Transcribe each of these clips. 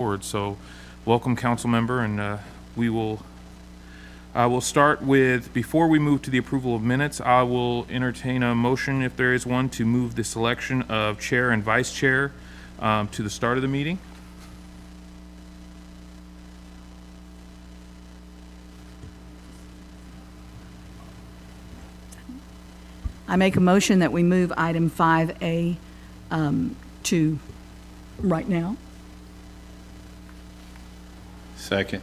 forward. So welcome, council member, and I will start with, before we move to the approval of minutes, I will entertain a motion, if there is one, to move the selection of chair and vice chair to the start of the meeting. I make a motion that we move item 5A to right now. Second.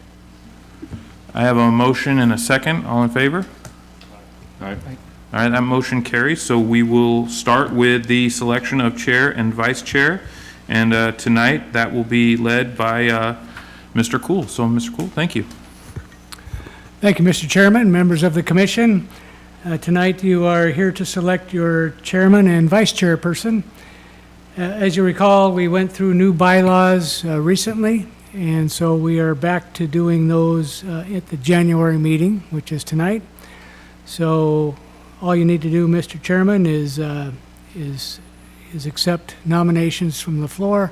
I have a motion and a second. All in favor? All right. All right, that motion carries. So we will start with the selection of chair and vice chair. And tonight, that will be led by Mr. Cool. So, Mr. Cool, thank you. Thank you, Mr. Chairman, members of the commission. Tonight, you are here to select your chairman and vice chairperson. As you recall, we went through new bylaws recently, and so we are back to doing those at the January meeting, which is tonight. So all you need to do, Mr. Chairman, is accept nominations from the floor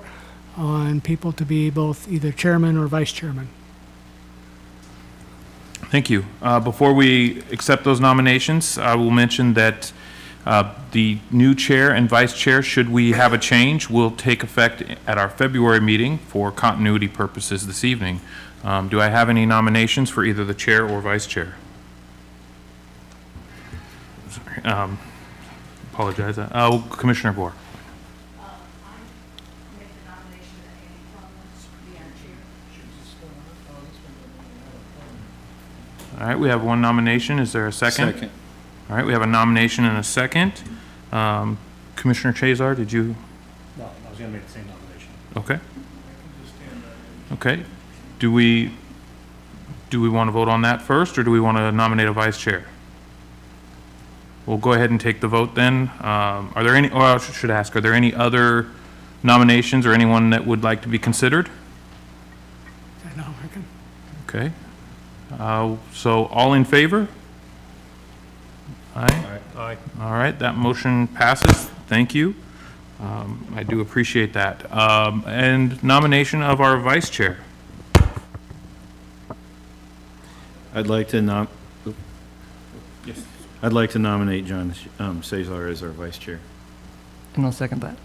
on people to be both either chairman or vice chairman. Thank you. Before we accept those nominations, I will mention that the new chair and vice chair, should we have a change, will take effect at our February meeting for continuity purposes this evening. Do I have any nominations for either the chair or vice chair? Sorry. Apologize. Commissioner Gore. All right, we have one nomination. Is there a second? Second. All right, we have a nomination and a second. Commissioner Chazar, did you? No, I was going to make the same nomination. Okay. Okay. Do we want to vote on that first, or do we want to nominate a vice chair? We'll go ahead and take the vote then. Are there any, or I should ask, are there any other nominations or anyone that would like to be considered? No, American. Okay. So all in favor? Aye. Aye. All right, that motion passes. Thank you. I do appreciate that. And nomination of our vice chair. I'd like to nominate John Cesar as our vice chair. And I'll second that.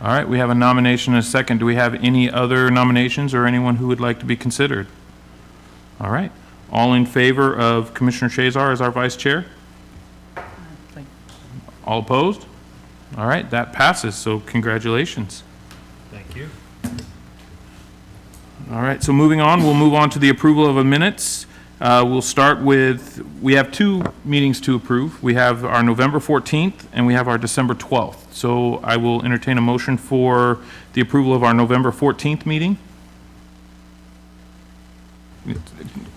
All right, we have a nomination and a second. Do we have any other nominations or anyone who would like to be considered? All right. All in favor of Commissioner Chazar as our vice chair? All opposed? All right, that passes, so congratulations. Thank you. All right, so moving on, we'll move on to the approval of the minutes. We'll start with, we have two meetings to approve. We have our November 14th and we have our December 12th. So I will entertain a motion for the approval of our November 14th meeting.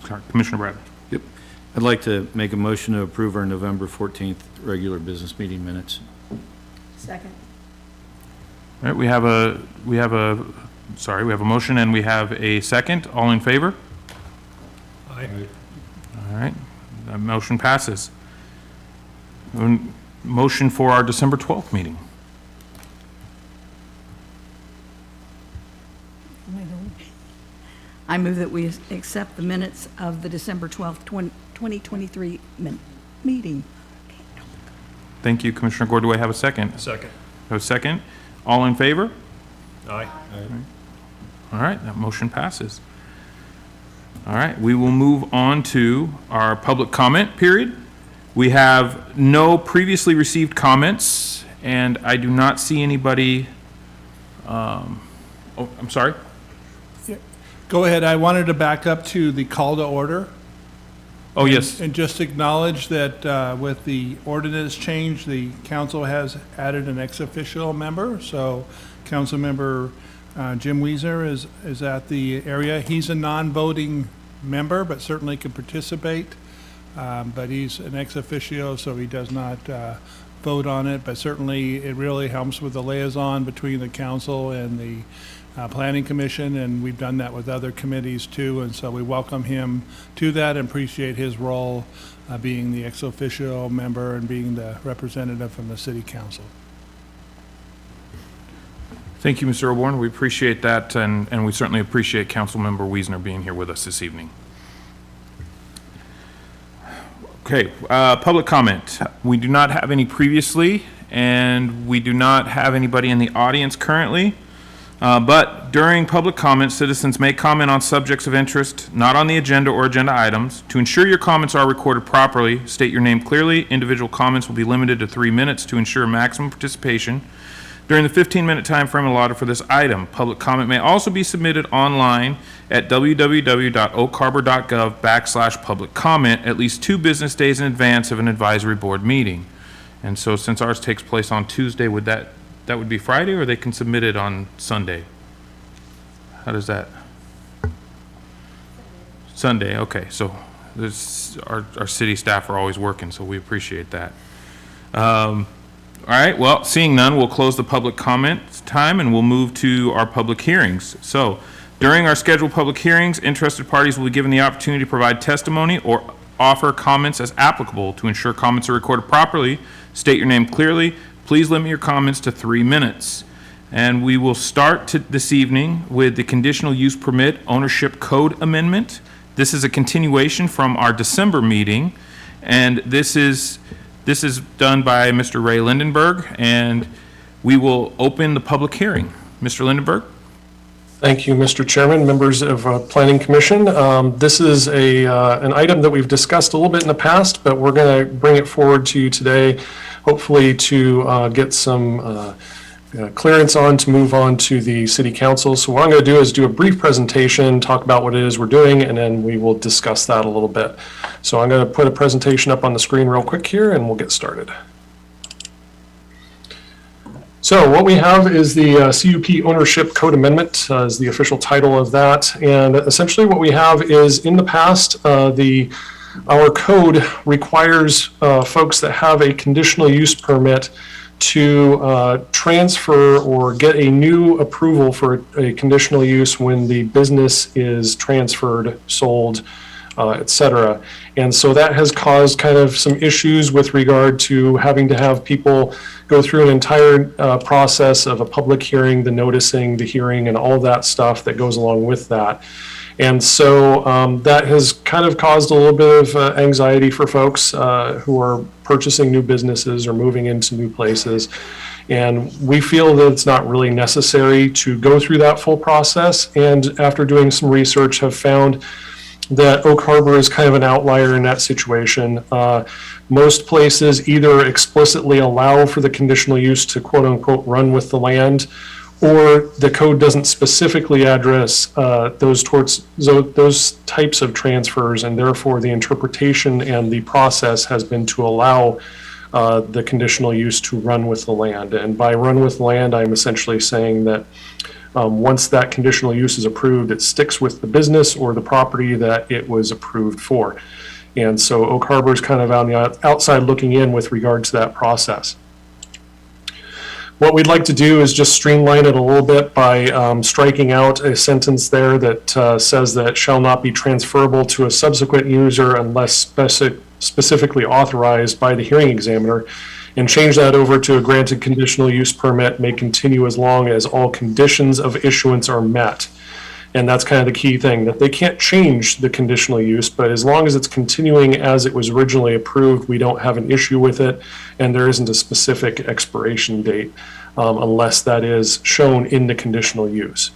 Sorry, Commissioner Bradley. Yep. I'd like to make a motion to approve our November 14th regular business meeting minutes. Second. All right, we have a motion and we have a second. All in favor? Aye. All right, that motion passes. Motion for our December 12th meeting. I move that we accept the minutes of the December 12th, 2023 meeting. Thank you, Commissioner Gore. Do I have a second? Second. A second. All in favor? Aye. All right, that motion passes. All right, we will move on to our public comment period. We have no previously received comments, and I do not see anybody. Oh, I'm sorry. Go ahead. I wanted to back up to the call to order. Oh, yes. And just acknowledge that with the ordinance change, the council has added an ex officio member. So council member Jim Weiser is at the area. He's a non-voting member, but certainly can participate. But he's an ex officio, so he does not vote on it. But certainly it really helps with the liaison between the council and the Planning Commission, and we've done that with other committees too, and so we welcome him to that and appreciate his role being the ex officio member and being the representative from the City Council. Thank you, Mr. Oborn. We appreciate that, and we certainly appreciate Councilmember Wiesner being here with us this evening. Okay, public comment. We do not have any previously, and we do not have anybody in the audience currently. But during public comment, citizens may comment on subjects of interest, not on the agenda or agenda items. To ensure your comments are recorded properly, state your name clearly. Individual comments will be limited to 3 minutes to ensure maximum participation during the 15-minute time frame allotted for this item. Public comment may also be submitted online at www.oakharbor.gov/public comment at least 2 business days in advance of an advisory board meeting. And so since ours takes place on Tuesday, would that would be Friday, or they can submit it on Sunday? How does that? Sunday, okay. So this, our city staff are always working, so we appreciate that. All right, well, seeing none, we'll close the public comment time and we'll move to our public hearings. So during our scheduled public hearings, interested parties will be given the opportunity to provide testimony or offer comments as applicable. To ensure comments are recorded properly, state your name clearly. Please limit your comments to 3 minutes. And we will start this evening with the conditional use permit ownership code amendment. This is a continuation from our December meeting, and this is done by Mr. Ray Lindenberg, and we will open the public hearing. Mr. Lindenberg? Thank you, Mr. Chairman, members of Planning Commission. This is an item that we've discussed a little bit in the past, but we're going to bring it forward to you today, hopefully to get some clearance on to move on to the City Council. So what I'm going to do is do a brief presentation, talk about what it is we're doing, and then we will discuss that a little bit. So I'm going to put a presentation up on the screen real quick here, and we'll get started. So what we have is the CUP Ownership Code Amendment, is the official title of that. And essentially what we have is, in the past, our code requires folks that have a conditional use permit to transfer or get a new approval for a conditional use when the business is transferred, sold, et cetera. And so that has caused kind of some issues with regard to having to have people go through an entire process of a public hearing, the noticing, the hearing, and all of that stuff that goes along with that. And so that has kind of caused a little bit of anxiety for folks who are purchasing new businesses or moving into new places. And we feel that it's not really necessary to go through that full process. And after doing some research, have found that Oak Harbor is kind of an outlier in that situation. Most places either explicitly allow for the conditional use to quote unquote run with the land, or the code doesn't specifically address those types of transfers, and therefore the interpretation and the process has been to allow the conditional use to run with the land. And by run with land, I'm essentially saying that once that conditional use is approved, it sticks with the business or the property that it was approved for. And so Oak Harbor is kind of on the outside looking in with regard to that process. What we'd like to do is just streamline it a little bit by striking out a sentence there that says that it shall not be transferable to a subsequent user unless specifically authorized by the hearing examiner, and change that over to a granted conditional use permit may continue as long as all conditions of issuance are met. And that's kind of the key thing, that they can't change the conditional use, but as long as it's continuing as it was originally approved, we don't have an issue with it, and there isn't a specific expiration date unless that is shown in the conditional use.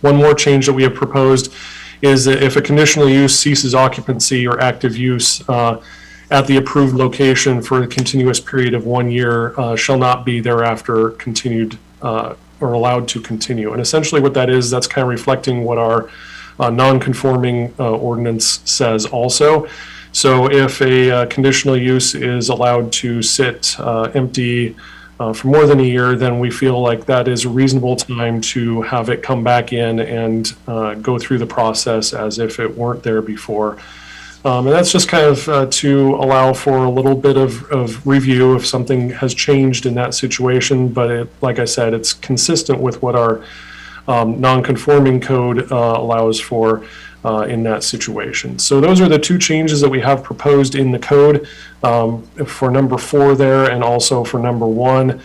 One more change that we have proposed is that if a conditional use ceases occupancy or active use at the approved location for a continuous period of 1 year, shall not be thereafter continued or allowed to continue. And essentially what that is, that's kind of reflecting what our non-conforming ordinance says also. So if a conditional use is allowed to sit empty for more than a year, then we feel like that is a reasonable time to have it come back in and go through the process as if it weren't there before. And that's just kind of to allow for a little bit of review if something has changed in that situation. But like I said, it's consistent with what our non-conforming code allows for in that situation. So those are the two changes that we have proposed in the code for number 4 there, and also for number 1.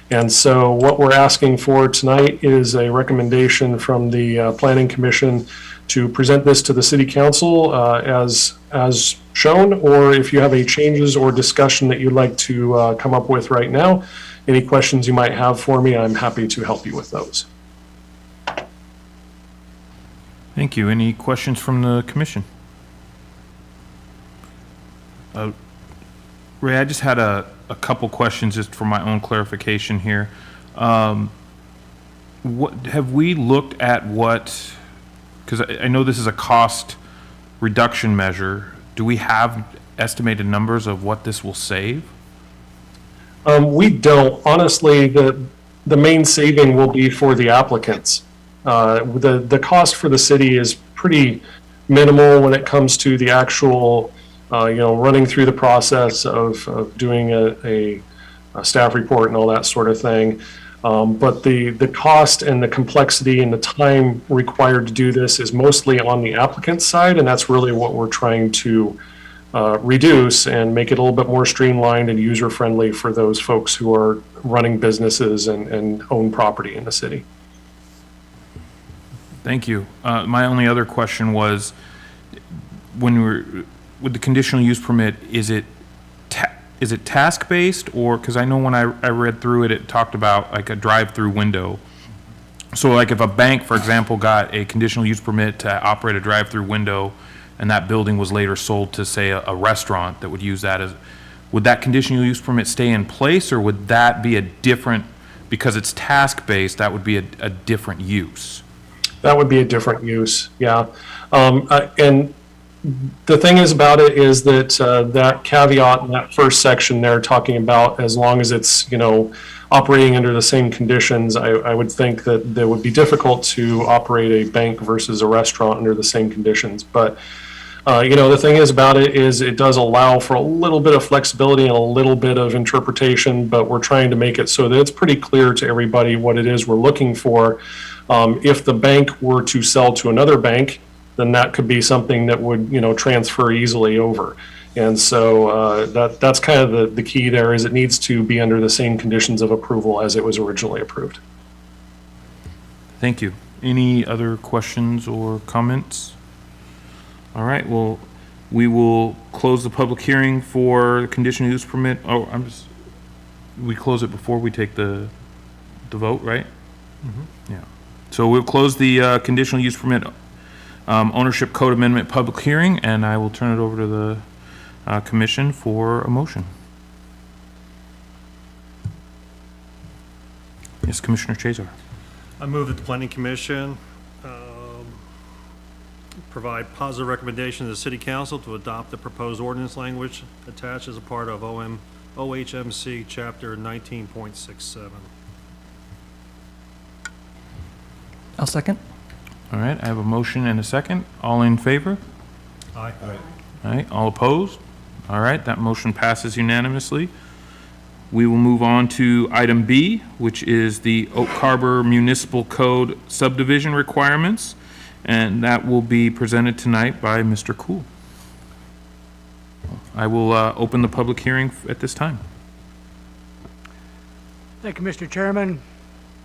And so what we're asking for tonight is a recommendation from the Planning Commission to present this to the City Council as shown, or if you have any changes or discussion that you'd like to come up with right now, any questions you might have for me, I'm happy to help you with those. Thank you. Any questions from the commission? Ray, I just had a couple questions just for my own clarification here. What have we looked at what, because I know this is a cost reduction measure. Do we have estimated numbers of what this will save? We don't. Honestly, the main saving will be for the applicants. The cost for the city is pretty minimal when it comes to the actual, running through the process of doing a staff report and all that sort of thing. But the cost and the complexity and the time required to do this is mostly on the applicant's side, and that's really what we're trying to reduce and make it a little bit more streamlined and user-friendly for those folks who are running businesses and own property in the city. Thank you. My only other question was, with the conditional use permit, is it task-based, or, because I know when I read through it, it talked about like a drive-through window. So like if a bank, for example, got a conditional use permit to operate a drive-through window, and that building was later sold to, say, a restaurant that would use that as, would that conditional use permit stay in place, or would that be a different, because it's task-based, that would be a different use? That would be a different use, yeah. And the thing is about it is that that caveat in that first section there talking about as long as it's, operating under the same conditions, I would think that it would be difficult to operate a bank versus a restaurant under the same conditions. But, the thing is about it is it does allow for a little bit of flexibility and a little bit of interpretation, but we're trying to make it so that it's pretty clear to everybody what it is we're looking for. If the bank were to sell to another bank, then that could be something that would, transfer easily over. And so that's kind of the key there is it needs to be under the same conditions of approval as it was originally approved. Thank you. Any other questions or comments? All right, well, we will close the public hearing for the conditional use permit. Oh, we close it before we take the vote, right? Yeah. So we'll close the conditional use permit ownership code amendment public hearing, and I will turn it over to the commission for a motion. Yes, Commissioner Chazar. I move that the planning commission provide positive recommendation to the city council to adopt the proposed ordinance language attached as a part of OHMC chapter 19.67. I'll second. All right, I have a motion and a second. All in favor? Aye. All right, all opposed? All right, that motion passes unanimously. We will move on to item B, which is the Oak Harbor Municipal Code subdivision requirements, and that will be presented tonight by Mr. Cool. I will open the public hearing at this time. Thank you, Mr. Chairman,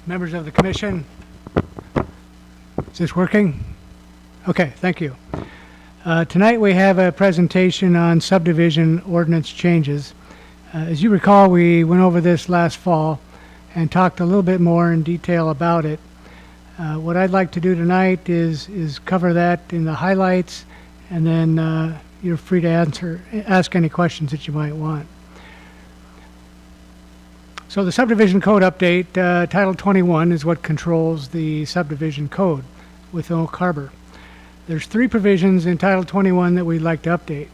members of the commission. Is this working? Okay, thank you. Tonight we have a presentation on subdivision ordinance changes. As you recall, we went over this last fall and talked a little bit more in detail about it. What I'd like to do tonight is cover that in the highlights, and then you're free to ask any questions that you might want. So the subdivision code update, Title 21 is what controls the subdivision code with Oak Harbor. There's 3 provisions in Title 21 that we'd like to update.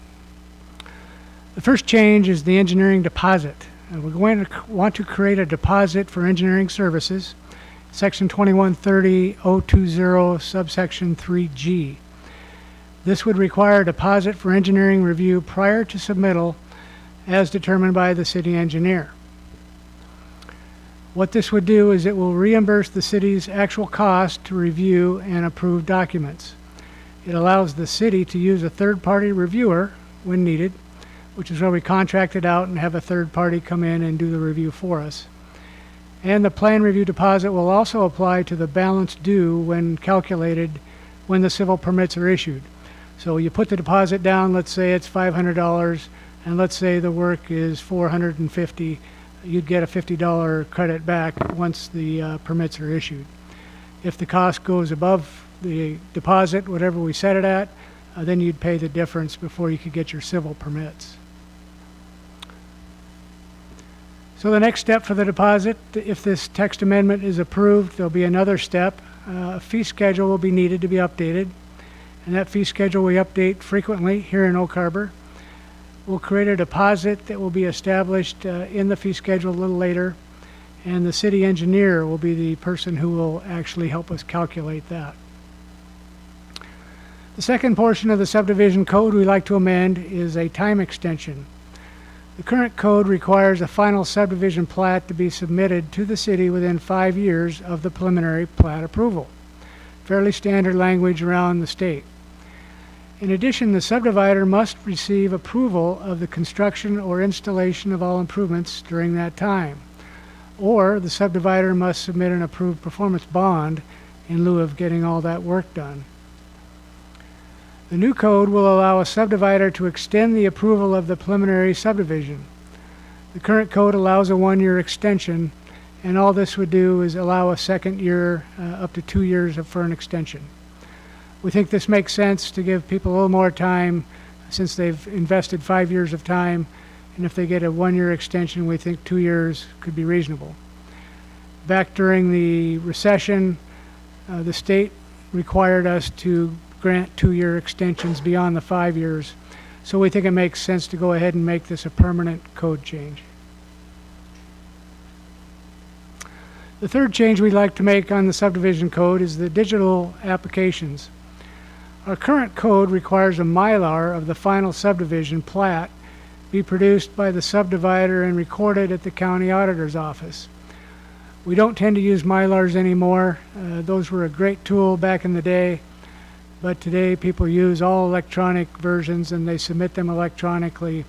The first change is the engineering deposit. We're going to want to create a deposit for engineering services, Section 2130.020, subsection 3G. This would require a deposit for engineering review prior to submittal as determined by the city engineer. What this would do is it will reimburse the city's actual cost to review and approve documents. It allows the city to use a third-party reviewer when needed, which is where we contract it out and have a third party come in and do the review for us. And the plan review deposit will also apply to the balance due when calculated when the civil permits are issued. So you put the deposit down, let's say it's $500, and let's say the work is $450, you'd get a $50 credit back once the permits are issued. If the cost goes above the deposit, whatever we set it at, then you'd pay the difference before you could get your civil permits. So the next step for the deposit, if this text amendment is approved, there'll be another step. A fee schedule will be needed to be updated, and that fee schedule we update frequently here in Oak Harbor. We'll create a deposit that will be established in the fee schedule a little later, and the city engineer will be the person who will actually help us calculate that. The second portion of the subdivision code we like to amend is a time extension. The current code requires a final subdivision plat to be submitted to the city within 5 years of the preliminary plat approval. Fairly standard language around the state. In addition, the subdivider must receive approval of the construction or installation of all improvements during that time, or the subdivider must submit an approved performance bond in lieu of getting all that work done. The new code will allow a subdivider to extend the approval of the preliminary subdivision. The current code allows a 1-year extension, and all this would do is allow a second year, up to 2 years for an extension. We think this makes sense to give people a little more time since they've invested 5 years of time, and if they get a 1-year extension, we think 2 years could be reasonable. Back during the recession, the state required us to grant 2-year extensions beyond the 5 years. So we think it makes sense to go ahead and make this a permanent code change. The third change we'd like to make on the subdivision code is the digital applications. Our current code requires a Mylar of the final subdivision plat be produced by the subdivider and recorded at the county auditor's office. We don't tend to use Mylars anymore. Those were a great tool back in the day. But today people use all electronic versions and they submit them electronically.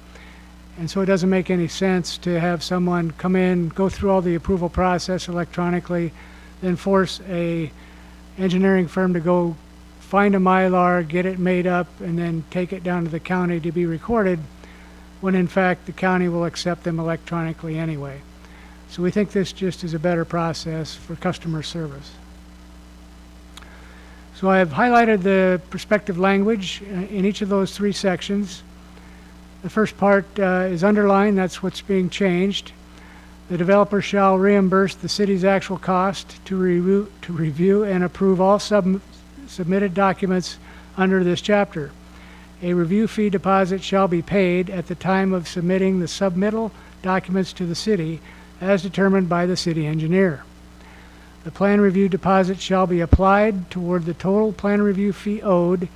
And so it doesn't make any sense to have someone come in, go through all the approval process electronically, then force a engineering firm to go find a Mylar, get it made up, and then take it down to the county to be recorded, when in fact the county will accept them electronically anyway. So we think this just is a better process for customer service. So I have highlighted the prospective language in each of those 3 sections. The first part is underlined, that's what's being changed. The developer shall reimburse the city's actual cost to review and approve all submitted documents under this chapter. A review fee deposit shall be paid at the time of submitting the submittal documents to the city as determined by the city engineer. The plan review deposit shall be applied toward the total plan review fee owed.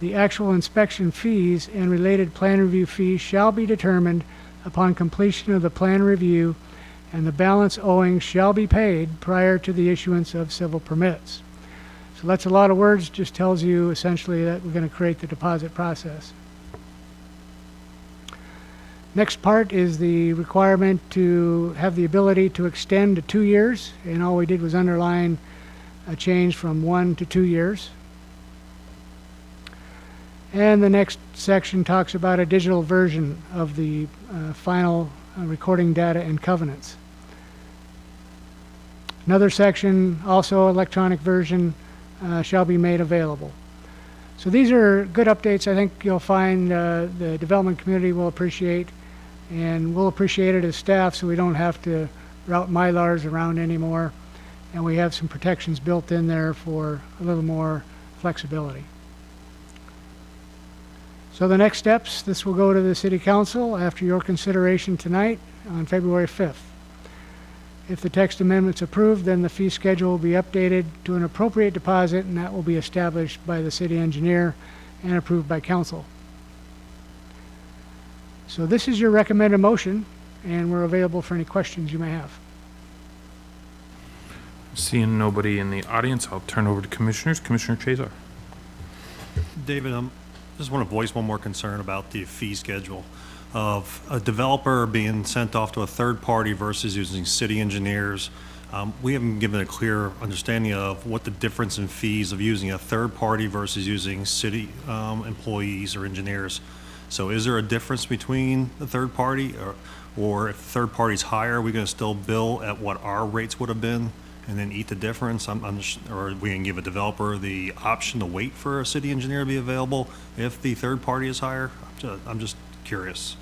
The actual inspection fees and related plan review fees shall be determined upon completion of the plan review, and the balance owing shall be paid prior to the issuance of civil permits. So that's a lot of words, just tells you essentially that we're going to create the deposit process. Next part is the requirement to have the ability to extend to 2 years, and all we did was underline a change from 1 to 2 years. And the next section talks about a digital version of the final recording data and covenants. Another section, also electronic version, shall be made available. So these are good updates I think you'll find the development community will appreciate, and we'll appreciate it as staff so we don't have to route Mylars around anymore, and we have some protections built in there for a little more flexibility. So the next steps, this will go to the City Council after your consideration tonight on February 5th. If the text amendment's approved, then the fee schedule will be updated to an appropriate deposit, and that will be established by the city engineer and approved by council. So this is your recommended motion, and we're available for any questions you may have. Seeing nobody in the audience, I'll turn over to commissioners. Commissioner Chazar. David, just want to voice one more concern about the fee schedule. of a developer being sent off to a third party versus using city engineers. We haven't given a clear understanding of what the difference in fees of using a third party versus using city employees or engineers. So is there a difference between the third party, or if the third party's higher, are we going to still bill at what our rates would have been and then eat the difference? Or are we going to give a developer the option to wait for a city engineer to be available if the third party is higher? I'm just curious.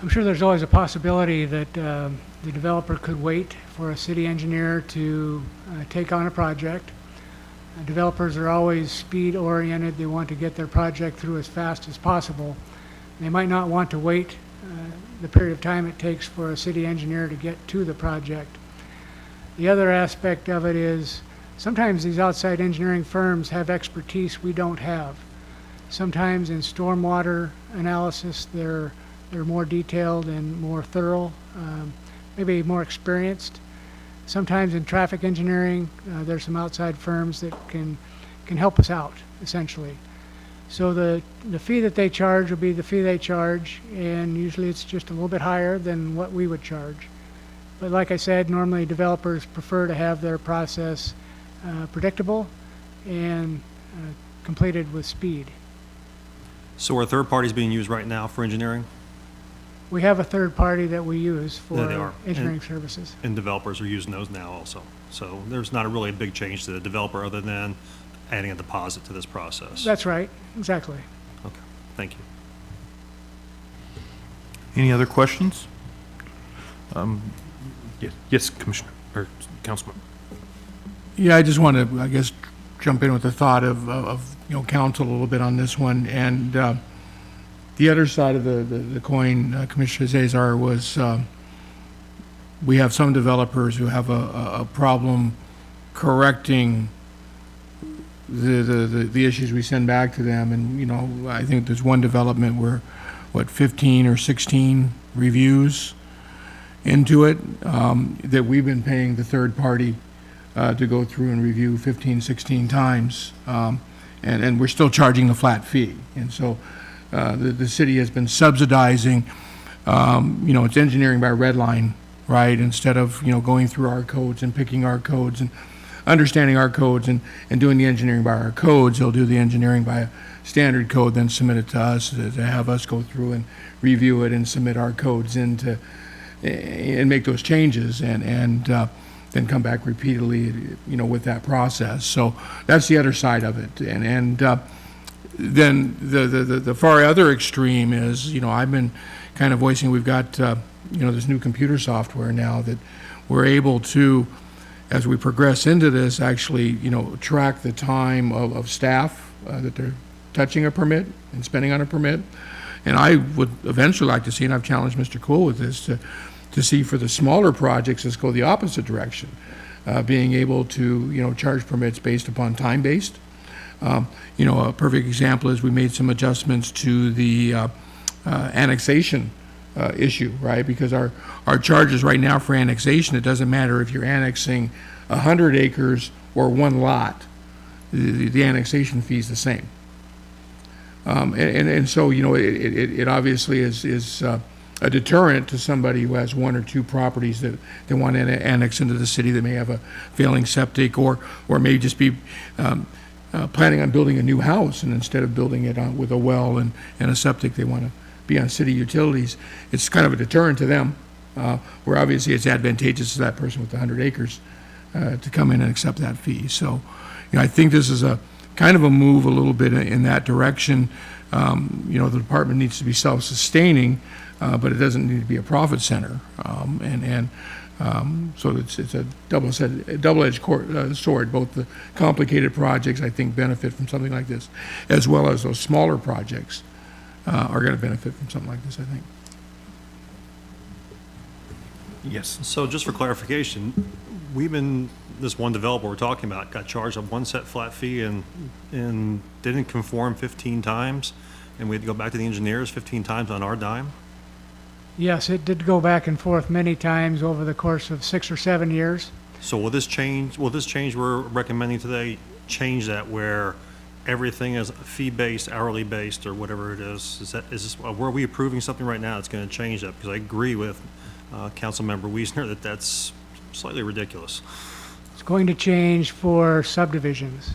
I'm sure there's always a possibility that the developer could wait for a city engineer to take on a project. Developers are always speed-oriented. They want to get their project through as fast as possible. They might not want to wait the period of time it takes for a city engineer to get to the project. The other aspect of it is sometimes these outside engineering firms have expertise we don't have. Sometimes in stormwater analysis, they're more detailed and more thorough, maybe more experienced. Sometimes in traffic engineering, there's some outside firms that can help us out, essentially. So the fee that they charge will be the fee they charge, and usually it's just a little bit higher than what we would charge. But like I said, normally developers prefer to have their process predictable and completed with speed. So are third parties being used right now for engineering? We have a third party that we use There they for are. engineering services. And developers are using those now also. So there's not really a big change to the developer other than adding a deposit to this process. That's right, exactly. Okay, thank you. Any other questions? Yes, Commissioner, or Councilman. Yeah, I just want to, I guess, jump in with the thought of council a little bit on this one. And the other side of the coin, Commissioner Cesar, was we have some developers who have a problem correcting the issues we send back to them. And, I think there's one development where, 15 or 16 reviews into it, that we've been paying the third party to go through and review 15, 16 times. And we're still charging the flat fee. And so the city has been subsidizing, it's engineering by red line, right? Instead of, going through our codes and picking our codes and understanding our codes and doing the engineering by our codes, they'll do the engineering by a standard code, then submit it to us to have us go through and review it and submit our codes into and make those changes and then come back repeatedly, with that process. So that's the other side of it. And then the far other extreme is, I've been kind of voicing, we've got, this new computer software now that we're able to, as we progress into this, actually, track the time of staff that they're touching a permit and spending on a permit. And I would eventually like to see, and I've challenged Mr. Cool with this, to see for the smaller projects, let's go the opposite direction, being able to, charge permits based upon time-based. A perfect example is we made some adjustments to the annexation issue, right? Because our charges right now for annexation, it doesn't matter if you're annexing 100 acres or one lot, the annexation fee is the same. And so, it obviously is a deterrent to somebody who has one or two properties that they want to annex into the city that may have a failing septic or may just be planning on building a new house, and instead of building it with a well and a septic, they want to be on city utilities. It's kind of a deterrent to them, where obviously it's advantageous to that person with the 100 acres to come in and accept that fee. So, I think this is a kind of a move a little bit in that direction. The department needs to be self-sustaining, but it doesn't need to be a profit center. So it's a double-edged sword. Both the complicated projects, I think, benefit from something like this, as well as those smaller projects are going to benefit from something like this, I think. Yes. So just for clarification, this one developer we're talking about got charged a one set flat fee and didn't conform 15 times, and we had to go back to the engineers 15 times on our dime? Yes, it did go back and forth many times over the course of 6 or 7 years. So will this change we're recommending today change that, where everything as fee-based, hourly-based, or whatever it is? Is this, were we approving something right now that's going to change that? Because I agree with Councilmember Wiesner that that's slightly ridiculous. It's going to change for subdivisions.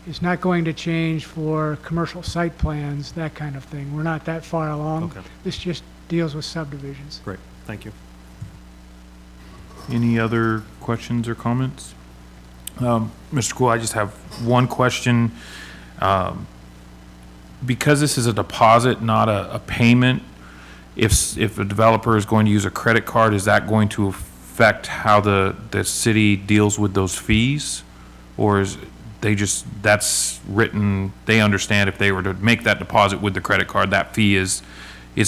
It's not going to change for commercial site plans, that kind of thing. We're not that far along. Okay. This just deals with subdivisions. Great, thank you. Any other questions or comments? Mr. Cool, I just have one question. Because this is a deposit, not a payment, if a developer is going to use a credit card, is that going to affect how the city deals with those fees? Or is they just, that's written, they understand if they were to make that deposit with the credit card, that fee is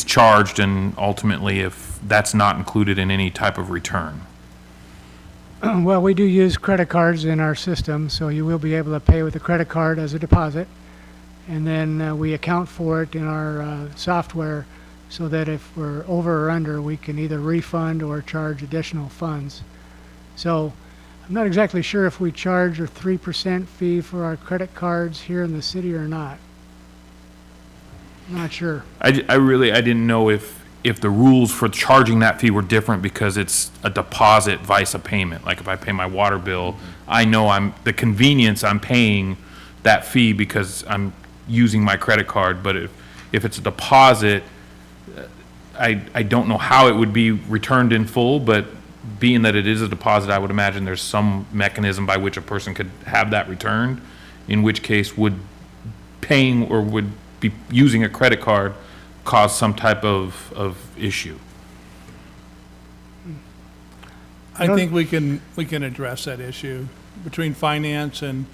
charged, and ultimately if that's not included in any type of return? Well, we do use credit cards in our system, so you will be able to pay with a credit card as a deposit. And then we account for it in our software so that if we're over or under, we can either refund or charge additional funds. So I'm not exactly sure if we charge a 3% fee for our credit cards here in the city or not. I'm not sure. I didn't know if the rules for charging that fee were different because it's a deposit vice a payment. Like if I pay my water bill, I know the convenience, I'm paying that fee because I'm using my credit card. But if it's a deposit, I don't know how it would be returned in full, but being that it is a deposit, I would imagine there's some mechanism by which a person could have that returned, in which case would paying or would be using a credit card cause some type of issue. I think we can address that issue between finance and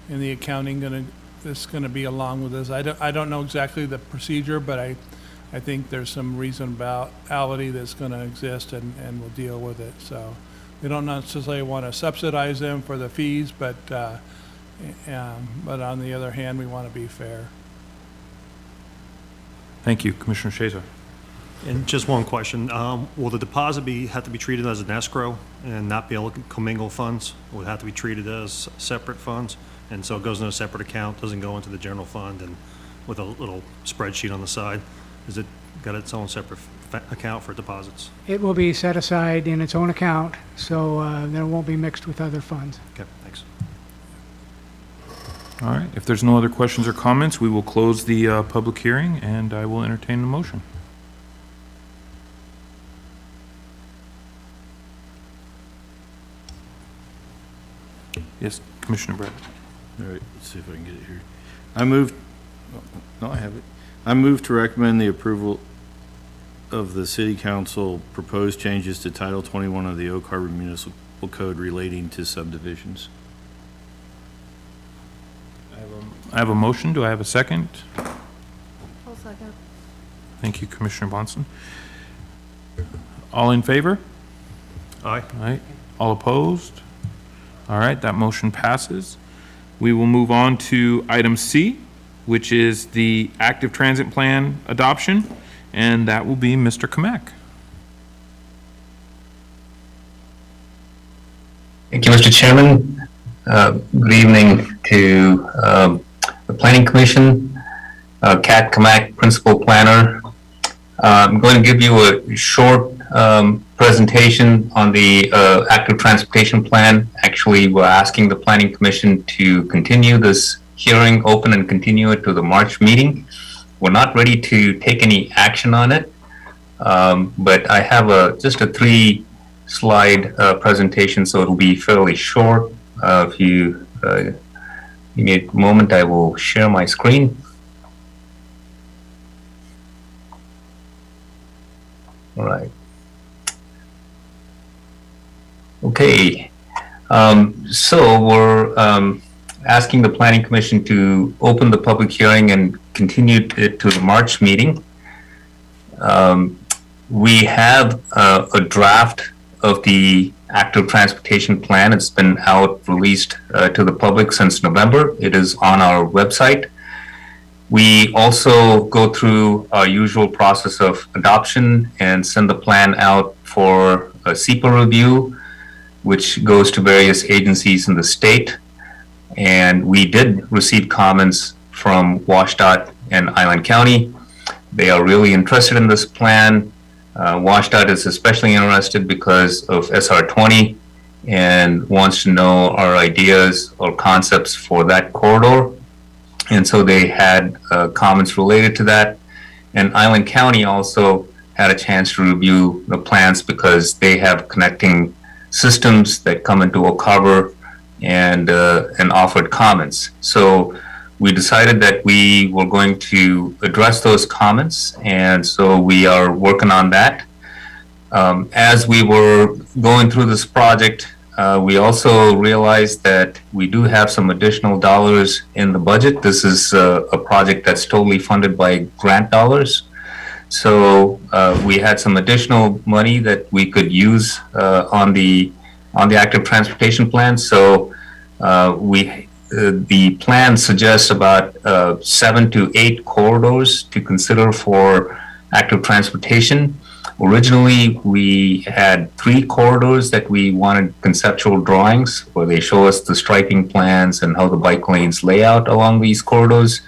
the accounting that's gonna be along with this. I don't know exactly the procedure, but I think there's some reasonability that's gonna exist and we'll deal with it. So we don't necessarily wanna subsidize them for the fees, but on the other hand, we wanna be fair. Thank you, Commissioner Shazer. And just one question, will the deposit have to be treated as an escrow and not be able to commingle funds? Will it have to be treated as separate funds? And so it goes in a separate account, doesn't go into the general fund and with a little spreadsheet on the side? Is it got its own separate account for deposits? It will be set aside in its own account, so there won't be mixed with other funds. Okay, thanks. All right, if there's no other questions or comments, we will close the public hearing, and I will entertain the motion. Yes, Commissioner Brett. All right, let's see if I can get it here. I move to recommend the approval of the City Council proposed changes to Title 21 of the Oak Harbor Municipal Code relating to subdivisions. I have a motion. Do I have a second? I'll second. Thank you, Commissioner Bonson. All in favor? Aye. All right. All opposed? All right, that motion passes. We will move on to item C, which is the active transit plan adoption, and that will be Mr. Kamek. Thank you, Mr. Chairman. Good evening to the Planning Commission. Kat Kamak, Principal Planner. I'm going to give you a short presentation on the active transportation plan. Actually, we're asking the Planning Commission to continue this hearing open and continue it to the March meeting. We're not ready to take any action on it, but I have just a 3-slide presentation, so it'll be fairly short. If you give me a moment, I will share my screen. All right. Okay. So we're asking the Planning Commission to open the public hearing and continue it to the March meeting. We have a draft of the active transportation plan. It's been released to the public since November. It is on our website. We also go through our usual process of adoption and send the plan out for a SEPA review, which goes to various agencies in the state. And we did receive comments from WashDOT and Island County. They are really interested in this plan. WashDOT is especially interested because of SR 20 and wants to know our ideas or concepts for that corridor. And so they had comments related to that. And Island County also had a chance to review the plans because they have connecting systems that come into Oak Harbor and offered comments. So we decided that we were going to address those comments, and so we are working on that. As we were going through this project, we also realized that we do have some additional dollars in the budget. This is a project that's totally funded by grant dollars. So we had some additional money that we could use on the active transportation plan. So the plan suggests about 7 to 8 corridors to consider for active transportation. Originally, we had 3 corridors that we wanted conceptual drawings where they show us the striping plans and how the bike lanes lay out along these corridors.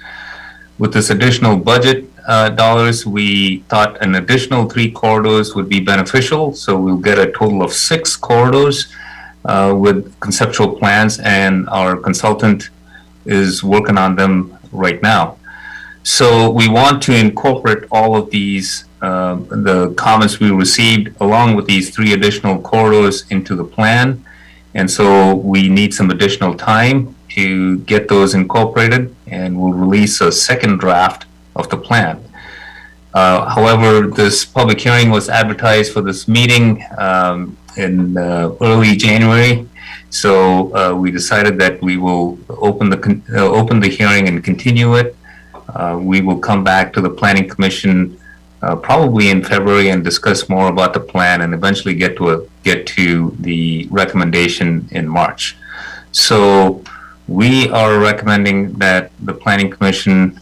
With this additional budget dollars, we thought an additional 3 corridors would be beneficial. So we'll get a total of 6 corridors with conceptual plans, and our consultant is working on them right now. So we want to incorporate all of these, the comments we received along with these 3 additional corridors into the plan. And so we need some additional time to get those incorporated, and we'll release a second draft of the plan. However, this public hearing was advertised for this meeting in early January. So we decided that we will open the hearing and continue it. We will come back to the Planning Commission probably in February and discuss more about the plan, and eventually get to the recommendation in March. So we are recommending that the Planning Commission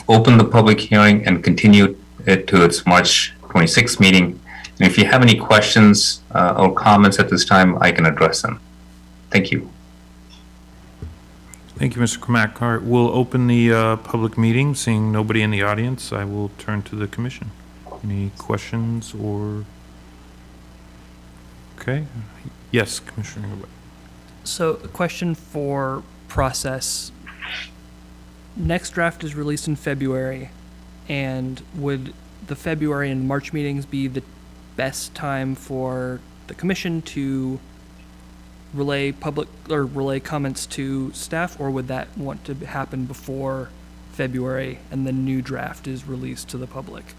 open the public hearing and continue it to its March 26th meeting. And if you have any questions or comments at this time, I can address them. Thank you. Thank you, Mr. Kamak. All right, we'll open the public meeting. Seeing nobody in the audience, I will turn to the commission. Any questions or? Okay. Yes, Commissioner. So, a question for process. Next draft is released in February, and would the February and March meetings be the best time for the commission to relay comments to staff, or would that want to happen before February and the new draft is released to the public?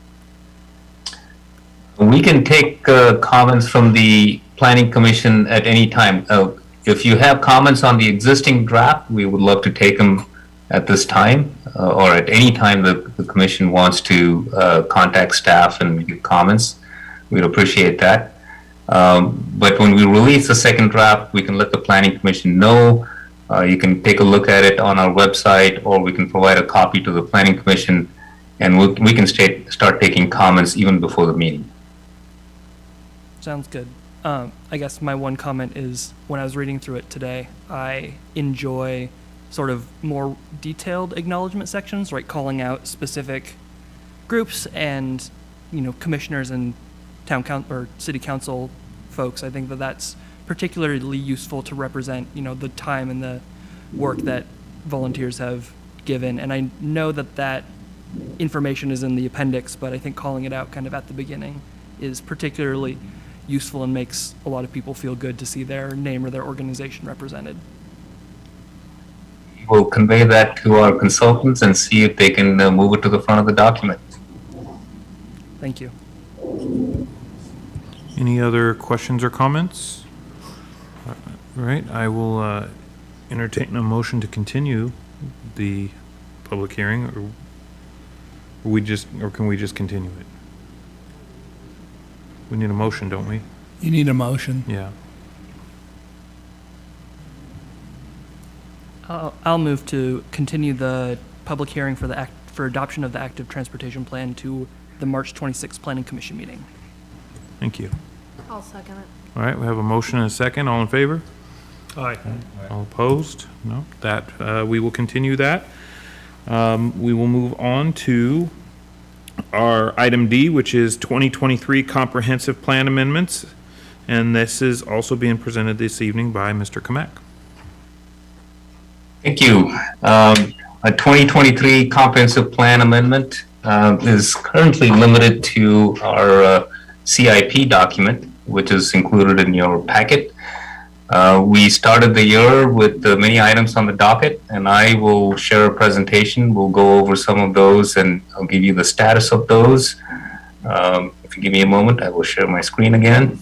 We can take comments from the Planning Commission at any time. If you have comments on the existing draft, we would love to take them at this time, or at any time the commission wants to contact staff and give comments. We'd appreciate that. But when we release the second draft, we can let the Planning Commission know. You can take a look at it on our website, or we can provide a copy to the Planning Commission, and we can start taking comments even before the meeting. Sounds good. I guess my one comment is, when I was reading through it today, I enjoy sort of more detailed acknowledgement sections, right? Calling out specific groups and, commissioners and town council or city council folks. I think that that's particularly useful to represent, the time and the work that volunteers have given. And I know that information is in the appendix, but I think calling it out kind of at the beginning is particularly useful and makes a lot of people feel good to see their name or their organization represented. We'll convey that to our consultants and see if they can move it to the front of the document. Thank you. Any other questions or comments? All right, I will entertain a motion to continue the public hearing, or can we just continue it? We need a motion, don't we? You need a motion. Yeah. I'll move to continue the public hearing for adoption of the active transportation plan to the March 26th Planning Commission meeting. Thank you. I'll second it. All right, we have a motion and a second. All in favor? Aye. All opposed? No. That we will continue that. We will move on to our item D, which is 2023 Comprehensive Plan Amendments. And this is also being presented this evening by Mr. Kamek. Thank you. A 2023 comprehensive plan amendment is currently limited to our CIP document, which is included in your packet. We started the year with many items on the docket, and I will share a presentation. We'll go over some of those, and I'll give you the status of those. If you give me a moment, I will share my screen again.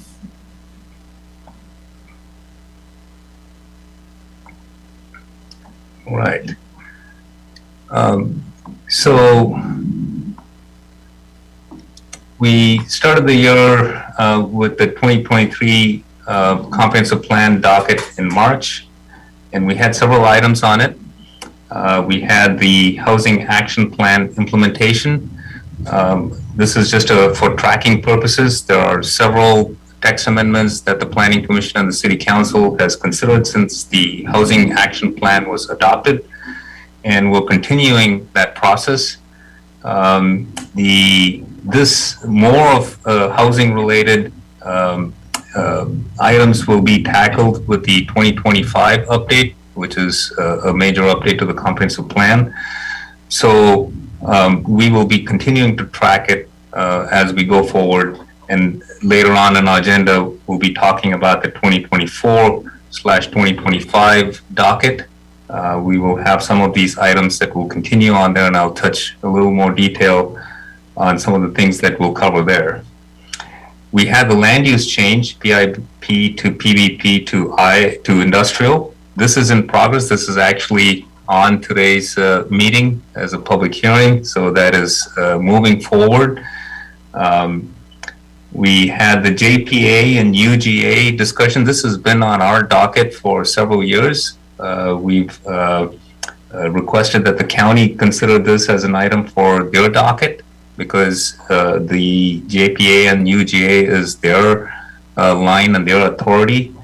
Right. So we started the year with the 2023 comprehensive plan docket in March, and we had several items on it. We had the housing action plan implementation. This is just for tracking purposes. There are several text amendments that the Planning Commission and the City Council has considered since the housing action plan was adopted, and we're continuing that process. This more of housing related items will be tackled with the 2025 update, which is a major update to the comprehensive plan. So we will be continuing to track it as we go forward. And later on in our agenda, we'll be talking about the 2024/2025 docket. We will have some of these items that will continue on there, and I'll touch a little more detail on some of the things that we'll cover there. We had the land use change, PIP to PVP to industrial. This is in progress. This is actually on today's meeting as a public hearing, so that is moving forward. We had the JPA and UGA discussion. This has been on our docket for several years. We've requested that the county consider this as an item for their docket because the JPA and UGA is their line and their authority.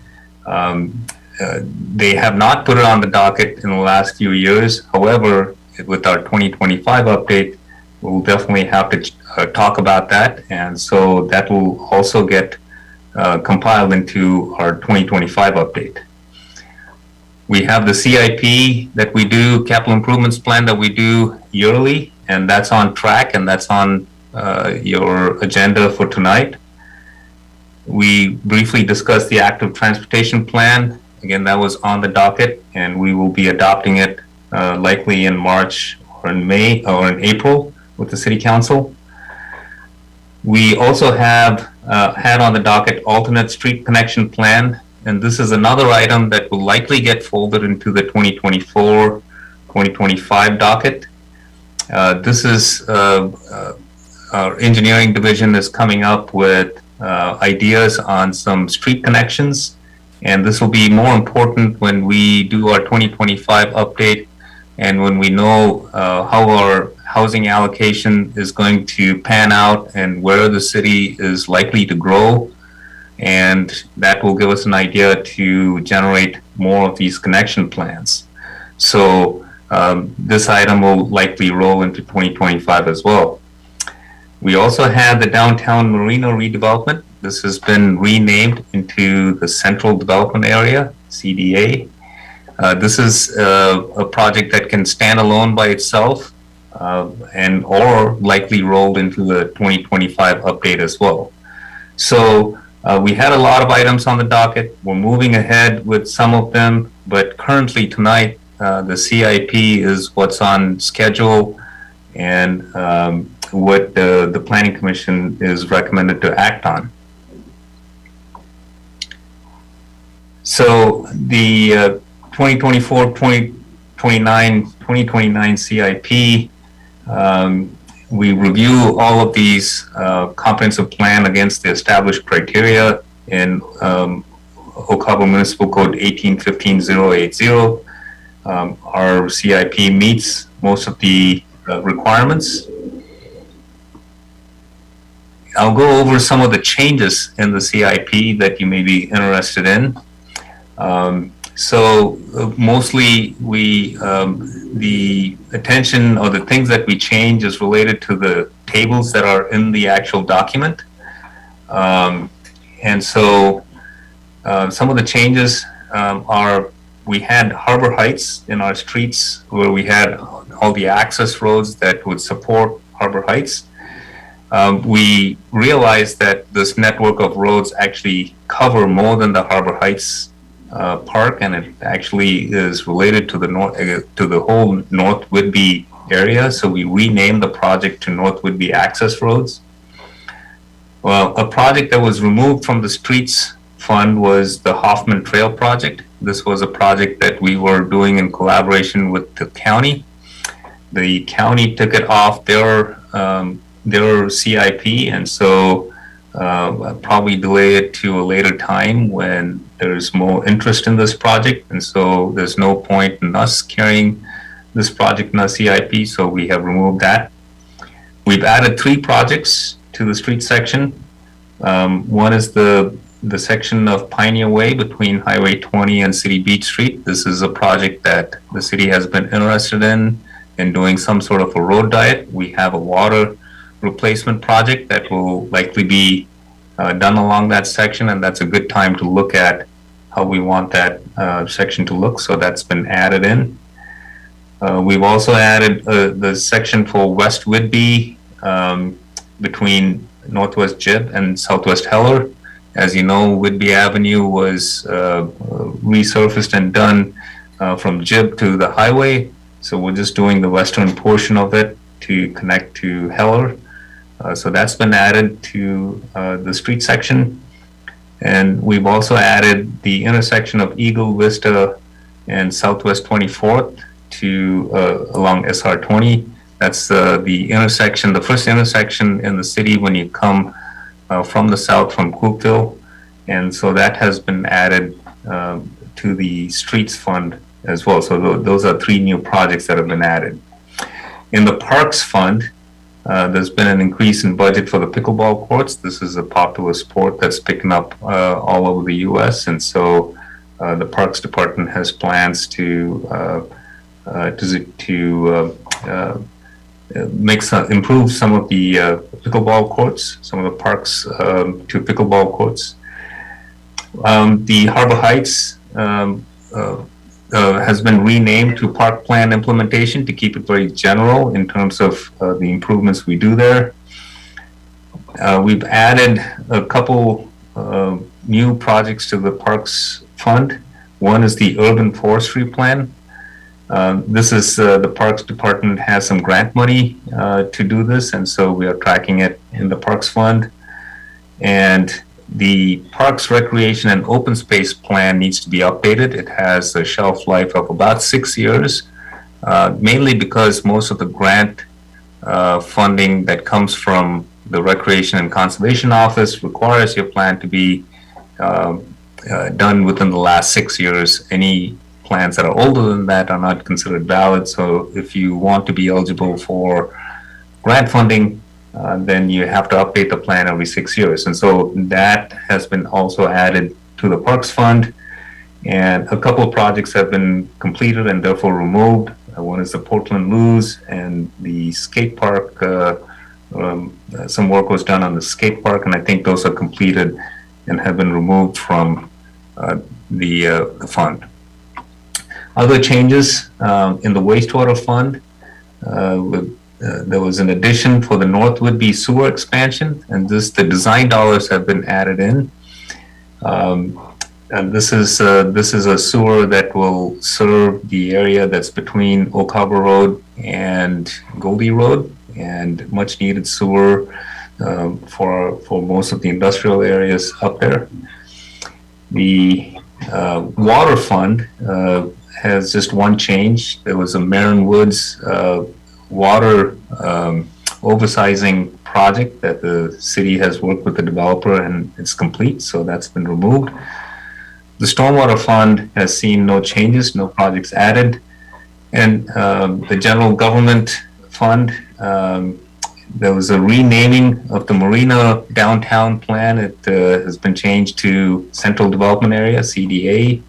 They have not put it on the docket in the last few years. However, with our 2025 update, we'll definitely have to talk about that, and so that will also get compiled into our 2025 update. We have the CIP that we do, capital improvements plan that we do yearly, and that's on track, and that's on your agenda for tonight. We briefly discussed the active transportation plan. Again, that was on the docket, and we will be adopting it likely in March or in May or in April with the City Council. We also have had on the docket alternate street connection plan, and this is another item that will likely get folded into the 2024-2025 docket. This is our engineering division is coming up with ideas on some street connections, and this will be more important when we do our 2025 update and when we know how our housing allocation is going to pan out and where the city is likely to grow. And that will give us an idea to generate more of these connection plans. So this item will likely roll into 2025 as well. We also had the downtown marina redevelopment. This has been renamed into the Central Development Area, CDA. This is a project that can stand alone by itself and or likely rolled into the 2025 update as well. So we had a lot of items on the docket. We're moving ahead with some of them, but currently tonight, the CIP is what's on schedule and what the Planning Commission is recommended to act on. So the 2024-2029 CIP, we review all of these comprehensive plan against the established criteria in Oak Harbor Municipal Code 1815-080. Our CIP meets most of the requirements. I'll go over some of the changes in the CIP that you may be interested in. So mostly the attention or the things that we change is related to the tables that are in the actual document. And so some of the changes are, we had Harbor Heights in our streets where we had all the access roads that would support Harbor Heights. We realized that this network of roads actually cover more than the Harbor Heights park, and it actually is related to the to the whole North Whidbey area. So we renamed the project to North Whidbey Access Roads. Well, a project that was removed from the streets fund was the Hoffman Trail project. This was a project that we were doing in collaboration with the county. The county took it off their CIP, and so probably delay it to a later time when there's more interest in this project. And so there's no point in us carrying this project in our CIP, so we have removed that. We've added 3 projects to the street section. One is the section of Pioneer Way between Highway 20 and City Beach Street. This is a project that the city has been interested in doing some sort of a road diet. We have a water replacement project that will likely be done along that section, and that's a good time to look at how we want that section to look. So that's been added in. We've also added the section for West Whidbey between Northwest Jib and Southwest Heller. As you know, Whidbey Avenue was resurfaced and done from Jib to the highway. So we're just doing the western portion of it to connect to Heller. So that's been added to the street section. And we've also added the intersection of Eagle Vista and Southwest 24th to along SR 20. That's the intersection, the first intersection in the city when you come from the south from Coopville. And so that has been added to the streets fund as well. So those are 3 new projects that have been added. In the parks fund, there's been an increase in budget for the pickleball courts. This is a popular sport that's picking up all over the U.S. And so the Parks Department has plans to improve some of the pickleball courts, some of the parks to pickleball courts. The Harbor Heights has been renamed to Park Plan Implementation to keep it very general in terms of the improvements we do there. We've added a couple new projects to the Parks Fund. One is the Urban Forestry Plan. This is the Parks Department has some grant money to do this, and so we are tracking it in the Parks Fund. And the Parks, Recreation, and Open Space Plan needs to be updated. It has a shelf life of about 6 years, mainly because most of the grant funding that comes from the Recreation and Conservation Office requires your plan to be done within the last 6 years. Any plans that are older than that are not considered valid. So if you want to be eligible for grant funding, then you have to update the plan every 6 years. And so that has been also added to the Parks Fund. And a couple of projects have been completed and therefore removed. One is the Portland Loos and the skate park. Some work was done on the skate park, and I think those are completed and have been removed from the fund. Other changes in the wastewater fund, there was an addition for the North Whidbey sewer expansion, and the design dollars have been added in. And this is a sewer that will serve the area that's between Oak Harbor Road and Goldie Road, and much needed sewer for most of the industrial areas up there. The water fund has just one change. There was a Marin Woods water oversizing project that the city has worked with the developer, and it's complete, so that's been removed. The stormwater fund has seen no changes, no projects added. And the general government fund, there was a renaming of the Marina downtown plan. It has been changed to Central Development Area, CDA.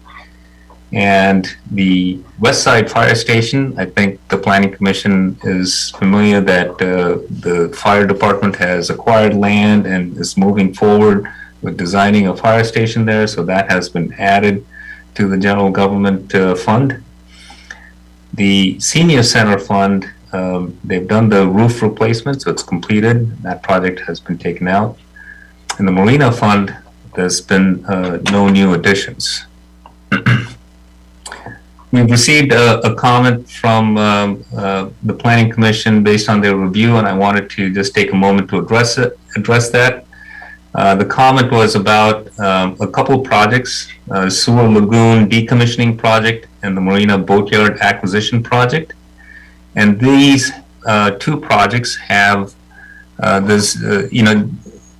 And the West Side Fire Station, I think the Planning Commission is familiar that the fire department has acquired land and is moving forward with designing a fire station there. So that has been added to the general government fund. The Senior Center Fund, they've done the roof replacement, so it's completed. That project has been taken out. In the Marina Fund, there's been no new additions. We've received a comment from the Planning Commission based on their review, and I wanted to just take a moment to address that. The comment was about a couple of projects, Sewer Lagoon decommissioning project and the Marina Boatyard acquisition project. And these two projects have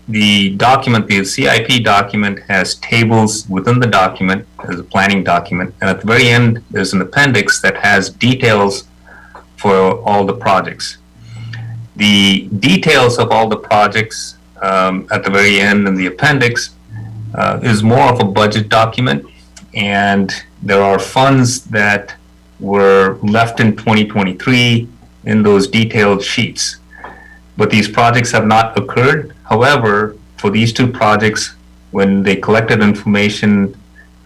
the document, the CIP document has tables within the document as a planning document. And at the very end, there's an appendix that has details for all the projects. The details of all the projects at the very end in the appendix is more of a budget document. And there are funds that were left in 2023 in those detailed sheets. But these projects have not occurred. However, for these two projects, when they collected information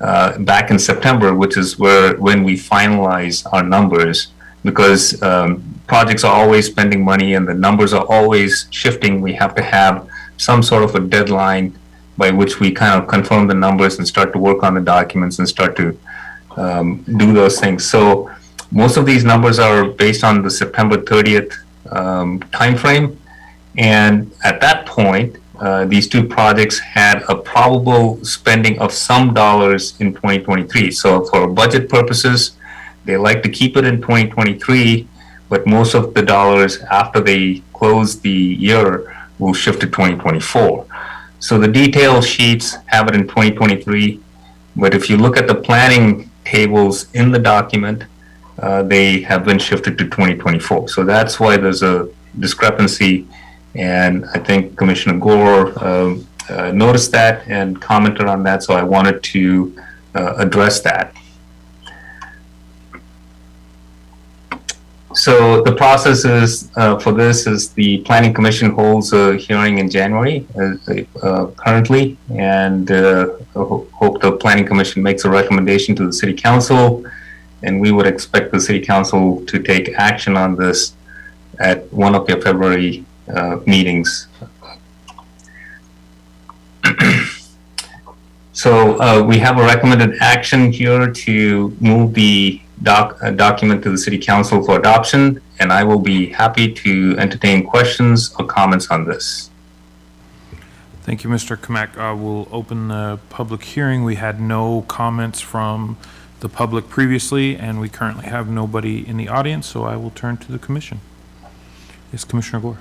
back in September, which is when we finalize our numbers, because projects are always spending money and the numbers are always shifting, we have to have some sort of a deadline by which we kind of confirm the numbers and start to work on the documents and start to do those things. So most of these numbers are based on the September 30th timeframe. And at that point, these two projects had a probable spending of some dollars in 2023. So for budget purposes, they like to keep it in 2023, but most of the dollars after they close the year will shift to 2024. So the detail sheets have it in 2023, but if you look at the planning tables in the document, they have been shifted to 2024. So that's why there's a discrepancy. And I think Commissioner Gore noticed that and commented on that, so I wanted to address that. So the process is for this is the Planning Commission holds a hearing in January currently, and hope the Planning Commission makes a recommendation to the City Council, and we would expect the City Council to take action on this at one of their February meetings. So we have a recommended action here to move the document to the City Council for adoption, and I will be happy to entertain questions or comments on this. Thank you, Mr. Kamak. We'll open the public hearing. We had no comments from the public previously, and we currently have nobody in the audience, so I will turn to the commission. Yes, Commissioner Gore.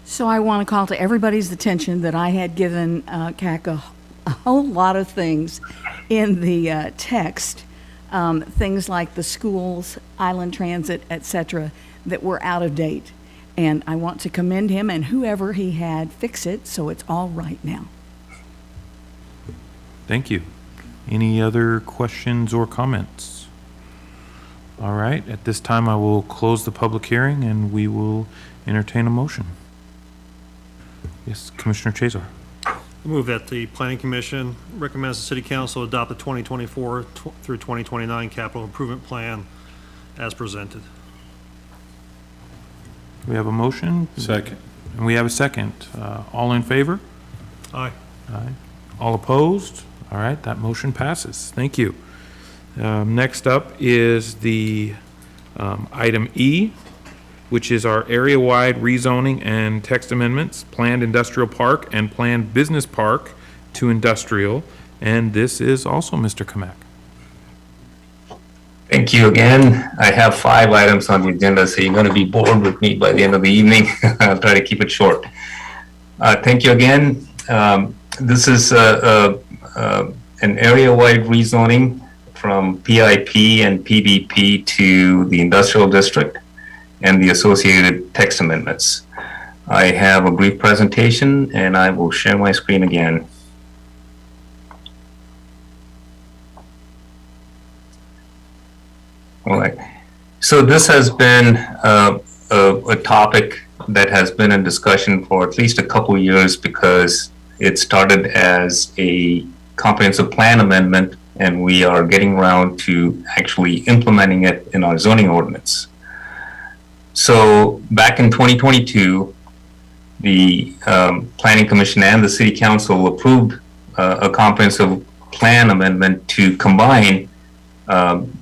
So I want to call to everybody's attention that I had given CAC a whole lot of things in the text, things like the schools, island transit, etc., that were out of date. And I want to commend him and whoever he had fix it so it's all right now. Thank you. Any other questions or comments? All right, at this time I will close the public hearing and we will entertain a motion. Yes, Commissioner Chazar. I move that the Planning Commission recommends the City Council adopt the 2024 through 2029 Capital Improvement Plan as presented. We have a motion? Second. And we have a second. All in favor? Aye. Aye. All opposed? All right, that motion passes. Thank you. Next up is the item E, which is our area-wide rezoning and text amendments, planned industrial park and planned business park to industrial. And this is also Mr. Kamak. Thank you again. I have 5 items on the agenda, so you're going to be bored with me by the end of the evening. I'll try to keep it short. Thank you again. This is an area-wide rezoning from PIP and PBP to the industrial district and the associated text amendments. I have a brief presentation and I will share my screen again. All right. So this has been a topic that has been in discussion for at least a couple years because it started as a comprehensive plan amendment, and we are getting around to actually implementing it in our zoning ordinance. So back in 2022, the Planning Commission and the City Council approved a comprehensive plan amendment to combine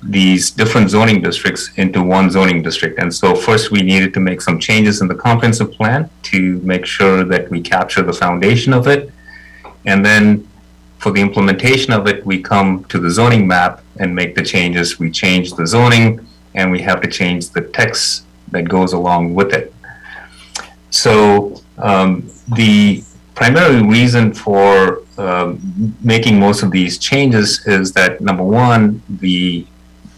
these different zoning districts into one zoning district. And so first we needed to make some changes in the comprehensive plan to make sure that we capture the foundation of it. And then for the implementation of it, we come to the zoning map and make the changes. We change the zoning and we have to change the text that goes along with it. So the primary reason for making most of these changes is that, number one, the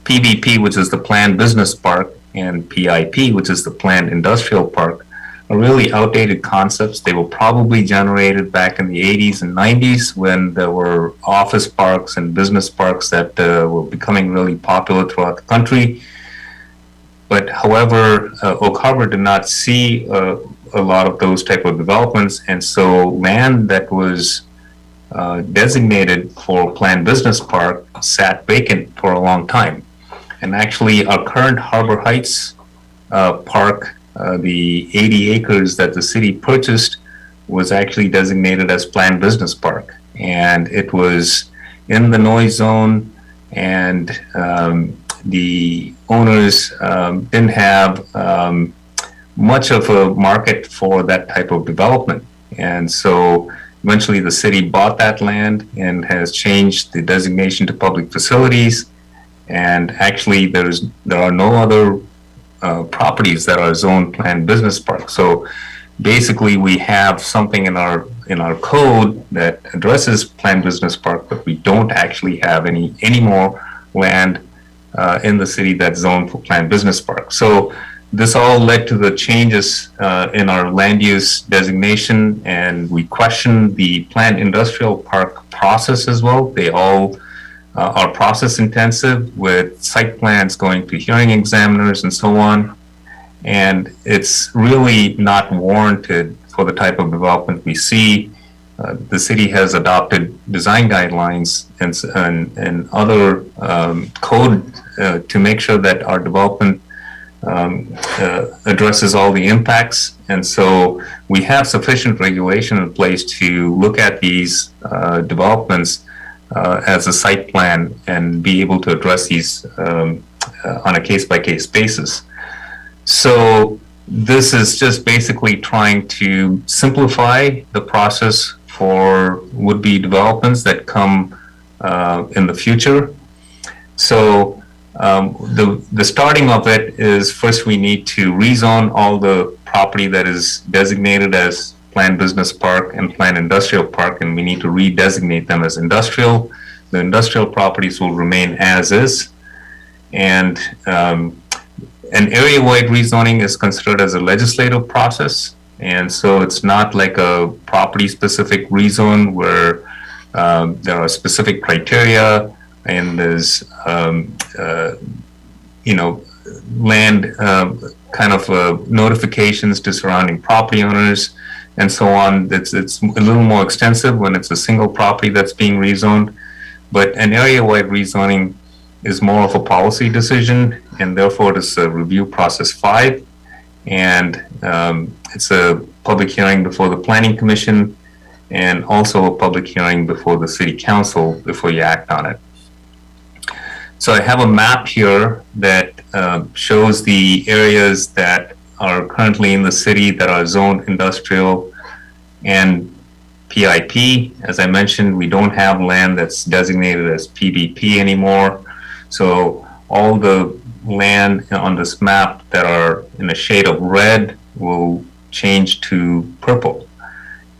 PBP, which is the Planned Business Park, and PIP, which is the Planned Industrial Park, are really outdated concepts. They were probably generated back in the 80s and 90s when there were office parks and business parks that were becoming really popular throughout the country. But however, Oak Harbor did not see a lot of those type of developments, and so land that was designated for Planned Business Park sat vacant for a long time. And actually, our current Harbor Heights Park, the 80 acres that the city purchased, was actually designated as Planned Business Park, and it was in the noise zone, and the owners didn't have much of a market for that type of development. And so eventually the city bought that land and has changed the designation to public facilities. And actually there are no other properties that are zoned Planned Business Park. So basically we have something in our code that addresses Planned Business Park, but we don't actually have any more land in the city that's zoned for Planned Business Park. So this all led to the changes in our land use designation, and we question the Planned Industrial Park process as well. They all are process intensive, with site plans going to hearing examiners and so on. And it's really not warranted for the type of development we see. The city has adopted design guidelines and other code to make sure that our development addresses all the impacts. And so we have sufficient regulation in place to look at these developments as a site plan and be able to address these on a case-by-case basis. So this is just basically trying to simplify the process for would-be developments that come in the future. So the starting of it is, first we need to rezone all the property that is designated as Planned Business Park and Planned Industrial Park, and we need to redesignate them as industrial. The industrial properties will remain as is. And an area-wide rezoning is considered as a legislative process. And so it's not like a property-specific rezone where there are specific criteria and there's, land kind of notifications to surrounding property owners and so on. It's a little more extensive when it's a single property that's being rezoned. But an area-wide rezoning is more of a policy decision, and therefore it is a review process 5. And it's a public hearing before the Planning Commission and also a public hearing before the City Council before you act on it. So I have a map here that shows the areas that are currently in the city that are zoned industrial and PIP. As I mentioned, we don't have land that's designated as PBP anymore. So all the land on this map that are in a shade of red will change to purple.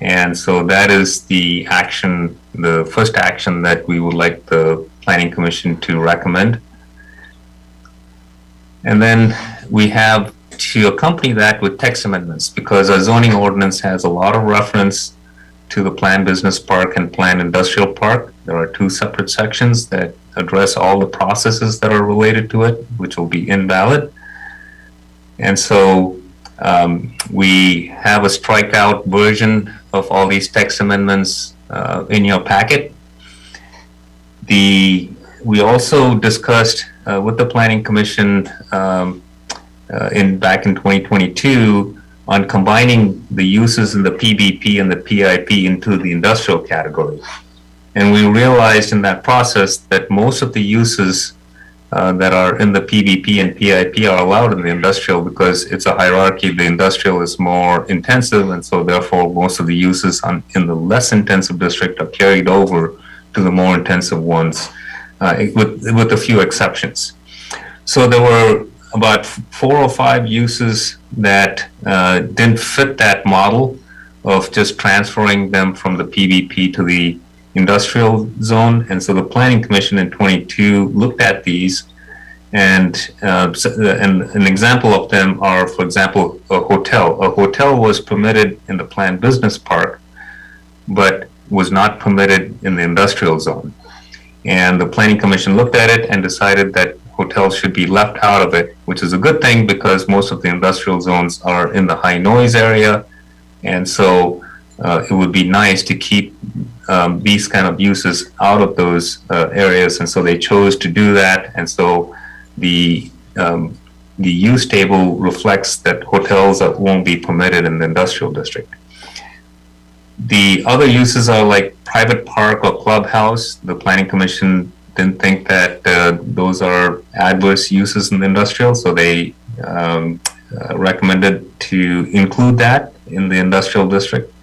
And so that is the action, the first action that we would like the Planning Commission to recommend. And then we have to accompany that with text amendments, because our zoning ordinance has a lot of reference to the Planned Business Park and Planned Industrial Park. There are 2 separate sections that address all the processes that are related to it, which will be invalid. And so we have a strikeout version of all these text amendments in your packet. We also discussed with the Planning Commission back in 2022 on combining the uses in the PBP and the PIP into the industrial category. And we realized in that process that most of the uses that are in the PBP and PIP are allowed in the industrial because it's a hierarchy. The industrial is more intensive, and so therefore most of the uses in the less intensive district are carried over to the more intensive ones, with a few exceptions. So there were about 4 or 5 uses that didn't fit that model of just transferring them from the PBP to the industrial zone. And so the Planning Commission in 22 looked at these, and an example of them are, for example, a hotel. A hotel was permitted in the planned business park, but was not permitted in the industrial zone. And the Planning Commission looked at it and decided that hotels should be left out of it, which is a good thing because most of the industrial zones are in the high noise area. And so it would be nice to keep these kind of uses out of those areas. And so they chose to do that. And so the use table reflects that hotels won't be permitted in the industrial district. The other uses are like private park or clubhouse. The Planning Commission didn't think that those are adverse uses in the industrial, so they recommended to include that in the industrial district.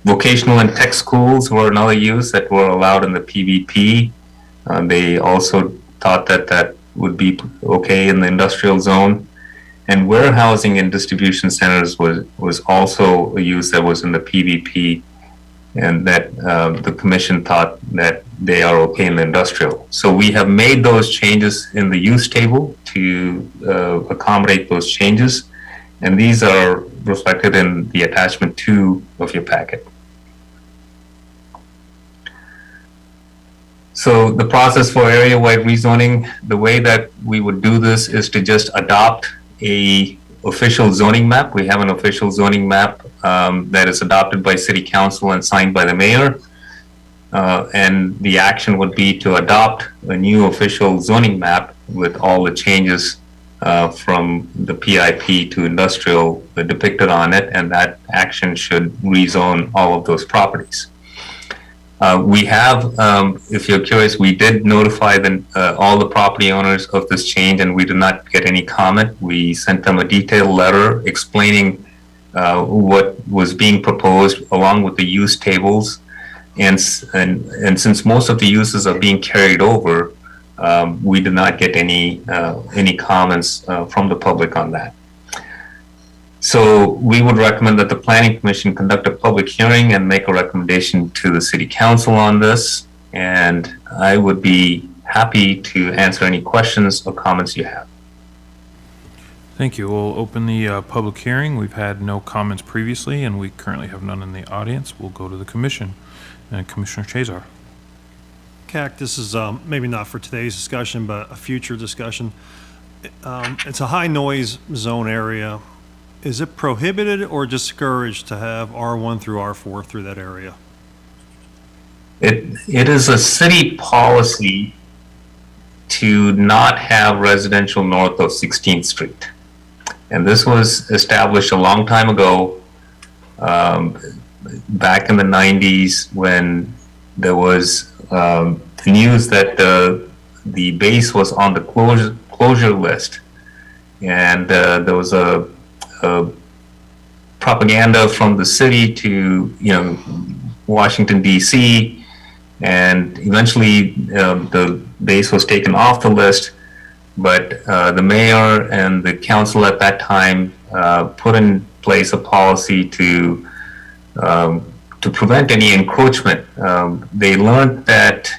Vocational and tech schools were another use that were allowed in the PBP. They also thought that that would be okay in the industrial zone. And warehousing and distribution centers was also a use that was in the PBP, and that the commission thought that they are okay in the industrial. So we have made those changes in the use table to accommodate those changes, and these are reflected in the attachment 2 of your packet. So the process for area-wide rezoning, the way that we would do this is to just adopt a official zoning map. We have an official zoning map that is adopted by City Council and signed by the mayor. And the action would be to adopt a new official zoning map with all the changes from the PIP to industrial depicted on it, and that action should rezone all of those properties. We have, if you're curious, we did notify all the property owners of this change, and we did not get any comment. We sent them a detailed letter explaining what was being proposed along with the use tables. And since most of the uses are being carried over, we did not get any comments from the public on that. So we would recommend that the Planning Commission conduct a public hearing and make a recommendation to the City Council on this. And I would be happy to answer any questions or comments you have. Thank you. We'll open the public hearing. We've had no comments previously, and we currently have none in the audience. We'll go to the commission. Commissioner Chazar. CAC, this is maybe not for today's discussion, but a future discussion. It's a high noise zone area. Is it prohibited or discouraged to have R1 through R4 through that area? It is a city policy to not have residential north of 16th Street. And this was established a long time ago, back in the 90s, when there was news that the base was on the closure list. And there was a propaganda from the city to, Washington, D.C., and eventually the base was taken off the list, but the mayor and the council at that time put in place a policy to prevent any encroachment. They learned that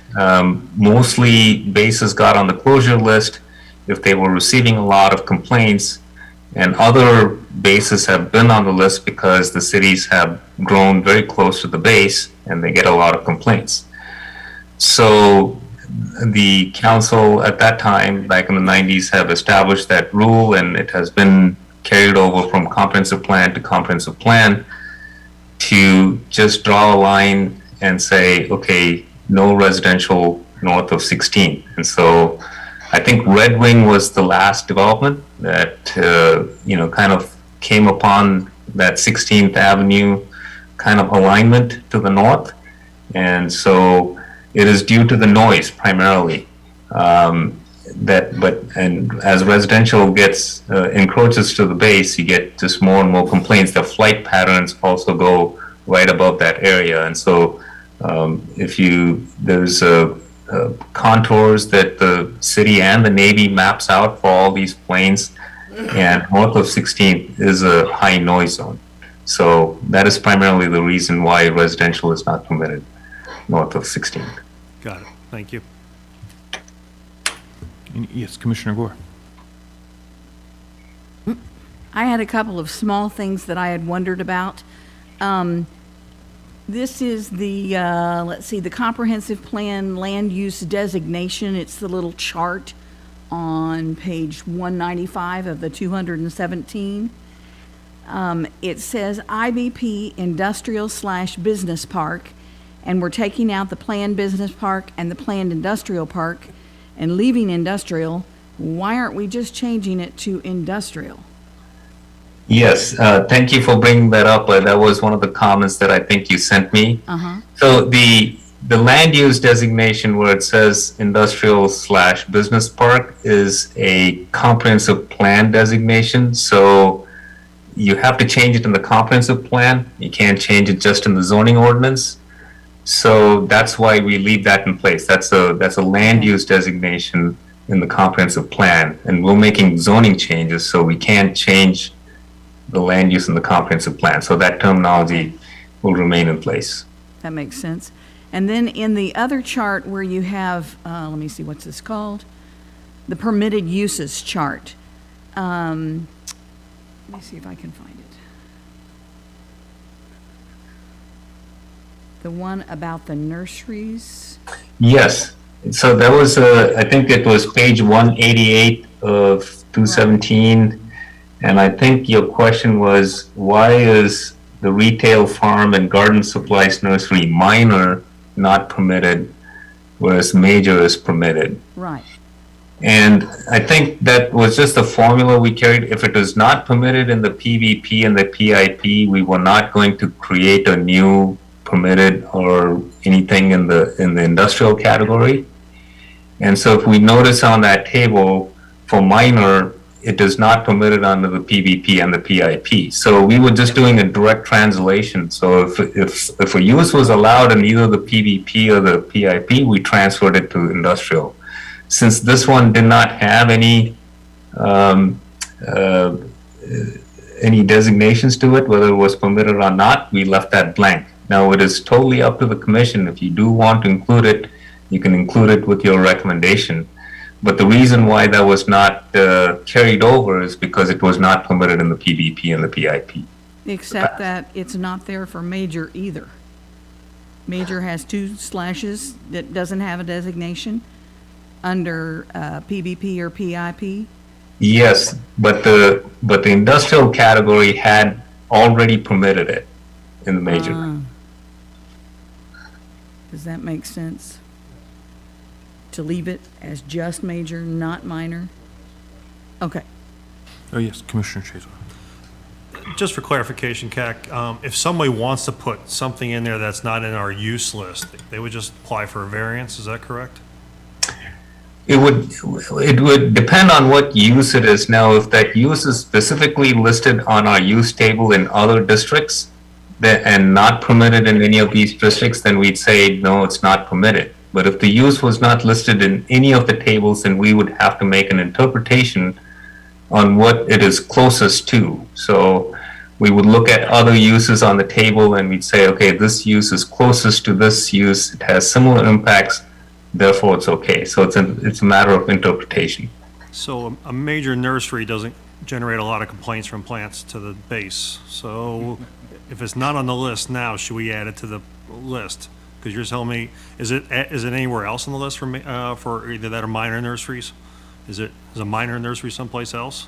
mostly bases got on the closure list if they were receiving a lot of complaints, and other bases have been on the list because the cities have grown very close to the base and they get a lot of complaints. So the council at that time, back in the 90s, have established that rule, and it has been carried over from comprehensive plan to comprehensive plan to just draw a line and say, okay, no residential north of 16. And so I think Red Wing was the last development that, kind of came upon that 16th Avenue kind of alignment to the north. And so it is due to the noise primarily. And as residential gets encroaches to the base, you get just more and more complaints. The flight patterns also go right above that area, and so there's contours that the city and the Navy maps out for all these planes, and north of 16th is a high noise zone. So that is primarily the reason why residential is not permitted north of 16th. Got it. Thank you. Yes, Commissioner Gore. I had a couple of small things that I had wondered about. This is the, the comprehensive plan land use designation. It's the little chart on page 195 of the 217. It says IBP industrial/business park, and we're taking out the planned business park and the planned industrial park and leaving industrial. Why aren't we just changing it to industrial? Yes, thank you for bringing that up. That was one of the comments that I think you sent me. So the land use designation where it says industrial/business park is a comprehensive plan designation. So you have to change it in the comprehensive plan. You can't change it just in the zoning ordinance. So that's why we leave that in place. That's a land use designation in the comprehensive plan, and we're making zoning changes, so we can't change the land use in the comprehensive plan. So that terminology will remain in place. That makes sense. And then in the other chart where you have, let me see, what's this called? The permitted uses chart. Let me see if I can find it. The one about the nurseries. Yes. So that was, I think it was page 188 of 217. And I think your question was, why is the retail farm and garden supplies nursery minor not permitted, whereas major is permitted? Right. And I think that was just the formula we carried. If it is not permitted in the PVP and the PIP, we were not going to create a new permitted or anything in the industrial category. And so if we notice on that table for minor, it is not permitted under the PVP and the PIP. So we were just doing a direct translation. So if a use was allowed in either the PVP or the PIP, we transferred it to industrial. Since this one did not have any designations to it, whether it was permitted or not, we left that blank. Now it is totally up to the commission. If you do want to include it, you can include it with your recommendation. But the reason why that was not carried over is because it was not permitted in the PVP and the PIP. Except that it's not there for major either. Major has 2 slashes that doesn't have a designation under PVP or PIP. Yes, but the industrial category had already permitted it in the major. Does that make sense? To leave it as just major, not minor? Okay. Oh, yes, Commissioner Chazor. Just for clarification, CAC, if somebody wants to put something in there that's not in our use list, they would just apply for a variance, is that correct? It would depend on what use it is. Now, if that use is specifically listed on our use table in other districts and not permitted in any of these districts, then we'd say, no, it's not permitted. But if the use was not listed in any of the tables, then we would have to make an interpretation on what it is closest to. So we would look at other uses on the table and we'd say, okay, this use is closest to this use. It has similar impacts, therefore it's okay. So it's a matter of interpretation. So a major nursery doesn't generate a lot of complaints from plants to the base. So if it's not on the list now, should we add it to the list? Because you're telling me, is it anywhere else on the list for either that or minor nurseries? Is a minor nursery someplace else?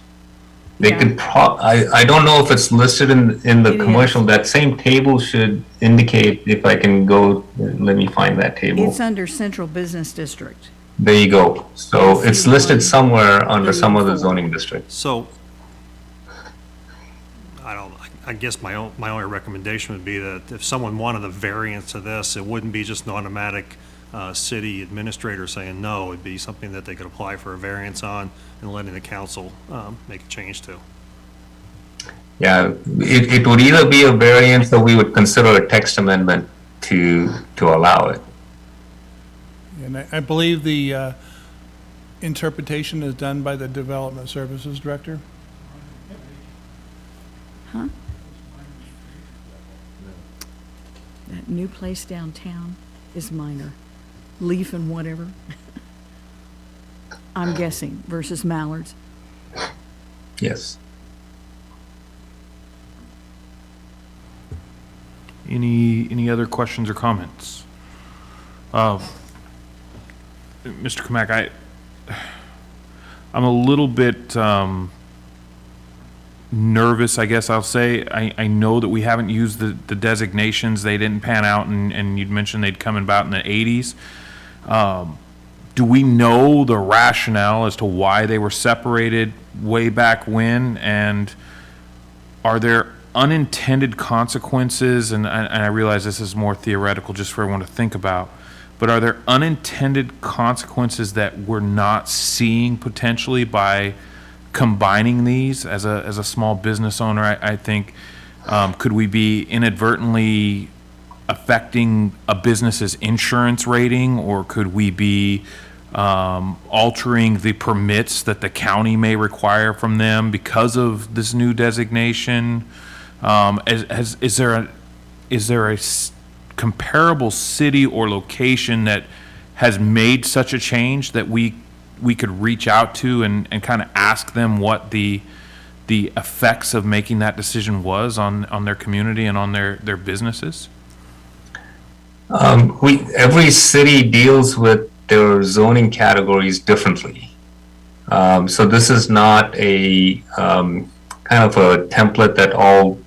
They Yeah. could I don't know if it's listed in the It is. commercial. That same table should indicate, if I can go, let me find that table. It's under Central Business District. There you go. So Yes, it's you listed want somewhere under some of the 34. zoning districts. So, I guess my only recommendation would be that if someone wanted a variance to this, it wouldn't be just an automatic city administrator saying no. It'd be something that they could apply for a variance on and letting the council make a change to. Yeah, it would either be a variance or we would consider a text amendment to allow it. And I believe the interpretation is done by the Development Services Director. That new place downtown is minor. Leaf and whatever. I'm guessing, versus Mallards. Yes. Any other questions or comments? Mr. Kamak, I'm a little bit nervous, I guess I'll say. I know that we haven't used the designations. They didn't pan out, and you'd mentioned they'd come about in the 80s. Do we know the rationale as to why they were separated way back when? And are there unintended consequences? And I realize this is more theoretical just for everyone to think about, but are there unintended consequences that we're not seeing potentially by combining these as a small business owner? I think, could we be inadvertently affecting a business's insurance rating, or could we be altering the permits that the county may require from them because of this new designation? Is there a comparable city or location that has made such a change that we could reach out to and kind of ask them what the effects of making that decision was on their community and on their businesses? Every city deals with their zoning categories differently. So this is not a kind of a template that all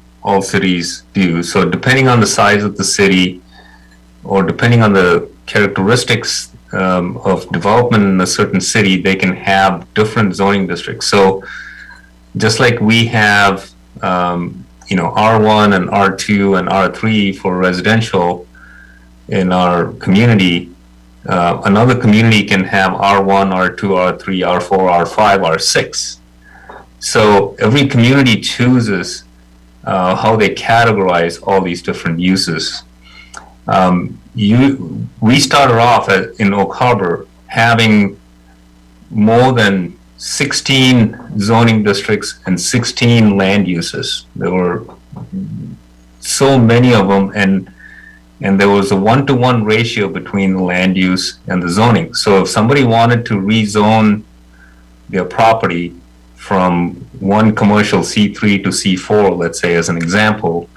cities do. So depending on the size of the city, or depending on the characteristics of development in a certain city, they can have different zoning districts. So just like we have, R1 and R2 and R3 for residential in our community, another community can have R1, R2, R3, R4, R5, R6. So every community chooses how they categorize all these different uses. We started off in Oak Harbor having more than 16 zoning districts and 16 land uses. There were so many of them, and there was a 1-to-1 ratio between the land use and the zoning. So if somebody wanted to rezone their property from one commercial C3 to C4, let's say as an example,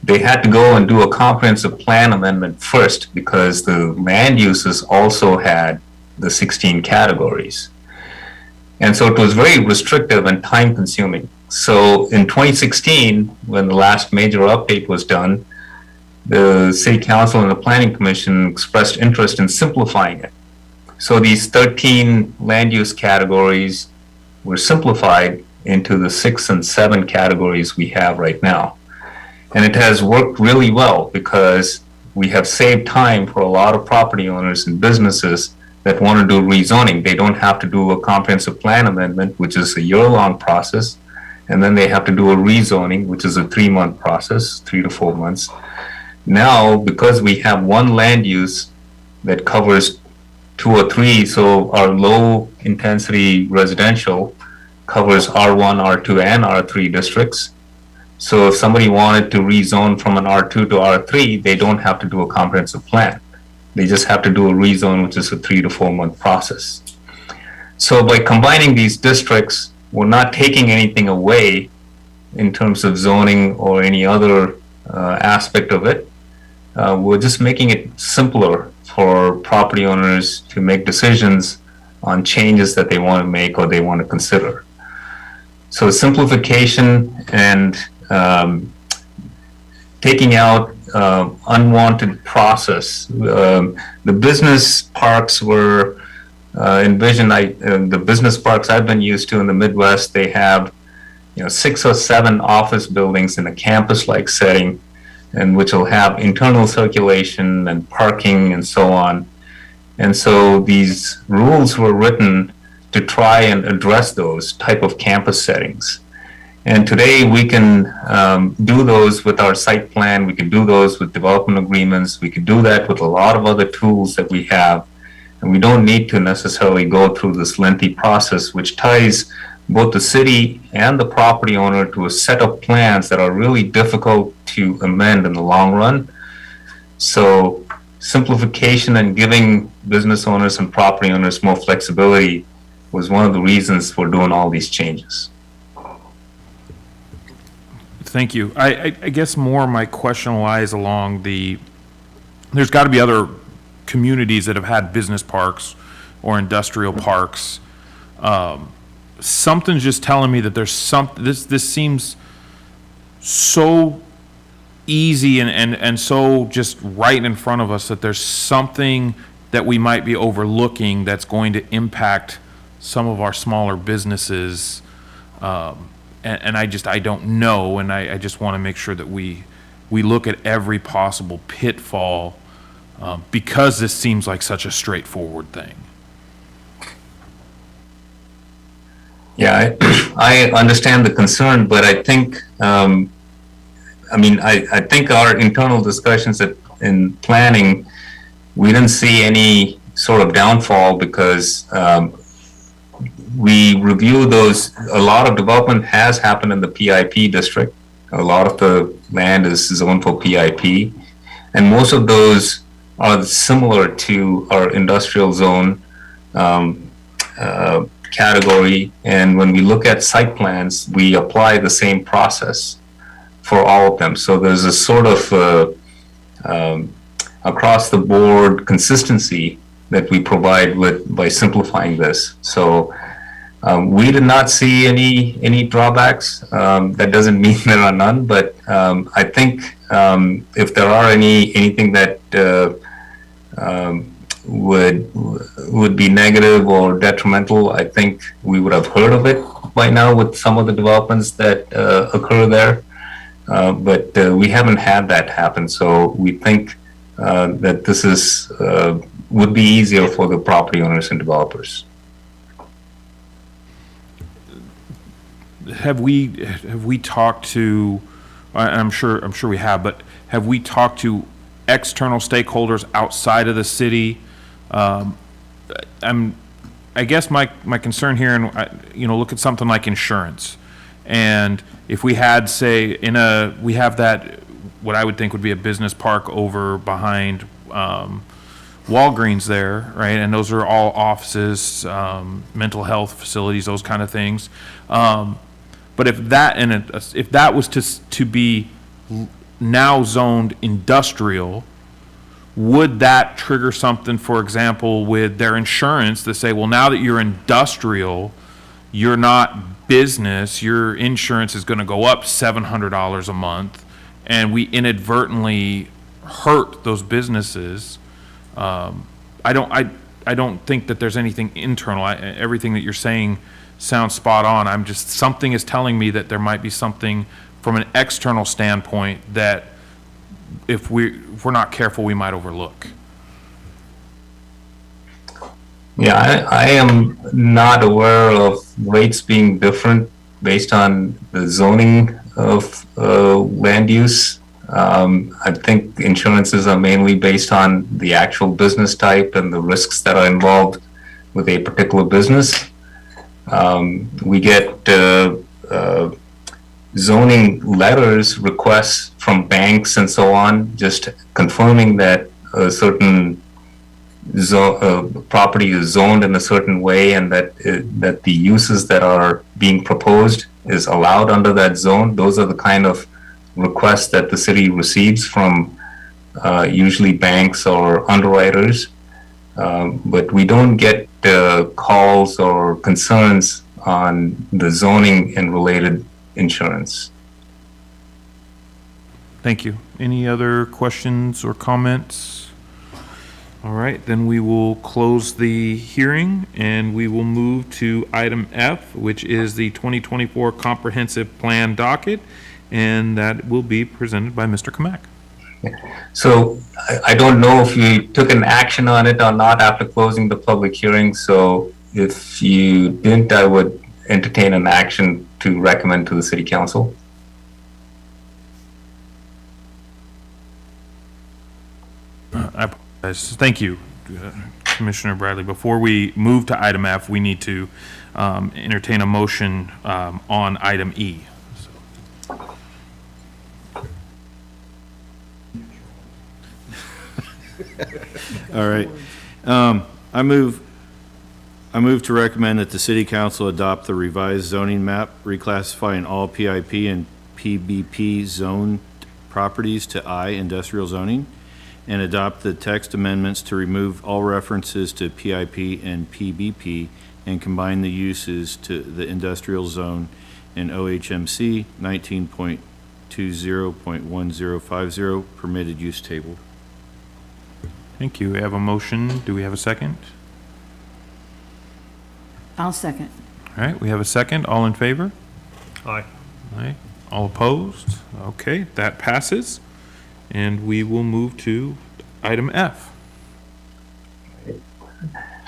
they had to go and do a comprehensive plan amendment first, because the land uses also had the 16 categories. And so it was very restrictive and time consuming. So in 2016, when the last major update was done, the City Council and the Planning Commission expressed interest in simplifying it. So these 13 land use categories were simplified into the 6 and 7 categories we have right now. And it has worked really well, because we have saved time for a lot of property owners and businesses that want to do rezoning. They don't have to do a comprehensive plan amendment, which is a year-long process, and then they have to do a rezoning, which is a 3-month process, 3 to 4 months. Now, because we have one land use that covers 2 or 3, so our low-intensity residential covers R1, R2, and R3 districts. So if somebody wanted to rezone from an R2 to R3, they don't have to do a comprehensive plan. They just have to do a rezone, which is a 3 to 4 month process. So by combining these districts, we're not taking anything away in terms of zoning or any other aspect of it. we're just making it simpler for property owners to make decisions on changes that they want to make or they want to consider. So simplification and taking out unwanted process. The business parks were envisioned, the business parks I've been used to in the Midwest, they have 6 or 7 office buildings in a campus-like setting, and which will have internal circulation and parking and so on. And so these rules were written to try and address those type of campus settings. And today we can do those with our site plan, we can do those with development agreements, we can do that with a lot of other tools that we have. And we don't need to necessarily go through this lengthy process, which ties both the city and the property owner to a set of plans that are really difficult to amend in the long run. So simplification and giving business owners and property owners more flexibility was one of the reasons for doing all these changes. Thank you. I guess more my question lies along there's got to be other communities that have had business parks or industrial parks. Something's just telling me that there's this seems so easy and so just right in front of us that there's something that we might be overlooking that's going to impact some of our smaller businesses. And I don't know, and I just want to make sure that we look at every possible pitfall because this seems like such a straightforward thing. Yeah, I understand the concern, but I think, I think our internal discussions in planning, we didn't see any sort of downfall because we review those. A lot of development has happened in the PIP district. A lot of the land is zoned for PIP, and most of those are similar to our industrial zone category. And when we look at site plans, we apply the same process for all of them. So there's a sort of across the board consistency that we provide by simplifying this. So we did not see any drawbacks. That doesn't mean there are none, but I think if there are anything that would be negative or detrimental, I think we would have heard of it by now with some of the developments that occur there. But we haven't had that happen, so we think that this would be easier for the property owners and developers. Have we talked to? I'm sure we have, but have we talked to external stakeholders outside of the city? I guess my concern here, and look at something like insurance, and if we had, say, we have that what I would think would be a business park over behind Walgreens there, right? And those are all offices, mental health facilities, those kind of things. But if that was to be now zoned industrial, would that trigger something, for example, with their insurance to say, well, now that you're industrial, you're not business, your insurance is going to go up $700 a month, and we inadvertently hurt those businesses? I don't think that there's anything internal. Everything that you're saying sounds spot on. Something is telling me that there might be something from an external standpoint that if we're not careful, we might overlook. Yeah, I am not aware of rates being different based on the zoning of land use. I think insurances are mainly based on the actual business type and the risks that are involved with a particular business. We get zoning letters, requests from banks and so on, just confirming that a certain property is zoned in a certain way and that the uses that are being proposed is allowed under that zone. Those are the kind of requests that the city receives from usually banks or underwriters, but we don't get calls or concerns on the zoning and related insurance. Thank you. Any other questions or comments? All right, then we will close the hearing and we will move to item F, which is the 2024 Comprehensive Plan Docket, and that will be presented by Mr. Kamak. So I don't know if you took an action on it or not after closing the public hearing. So if you didn't, I would entertain an action to recommend to the city council. I apologize. Thank you, Commissioner Bradley. Before we move to item F, we need to entertain a motion on item E. All right. I move to recommend that the city council adopt the revised zoning map, reclassifying all PIP and PBP zoned properties to I industrial zoning, and adopt the text amendments to remove all references to PIP and PBP and combine the uses to the industrial zone in OHMC 19.20.1050 permitted use table. Thank you. We have a motion. Do we have a second? I'll second. All right, we have a second. All in favor? Aye. Aye. All opposed? Okay, that passes. And we will move to item F.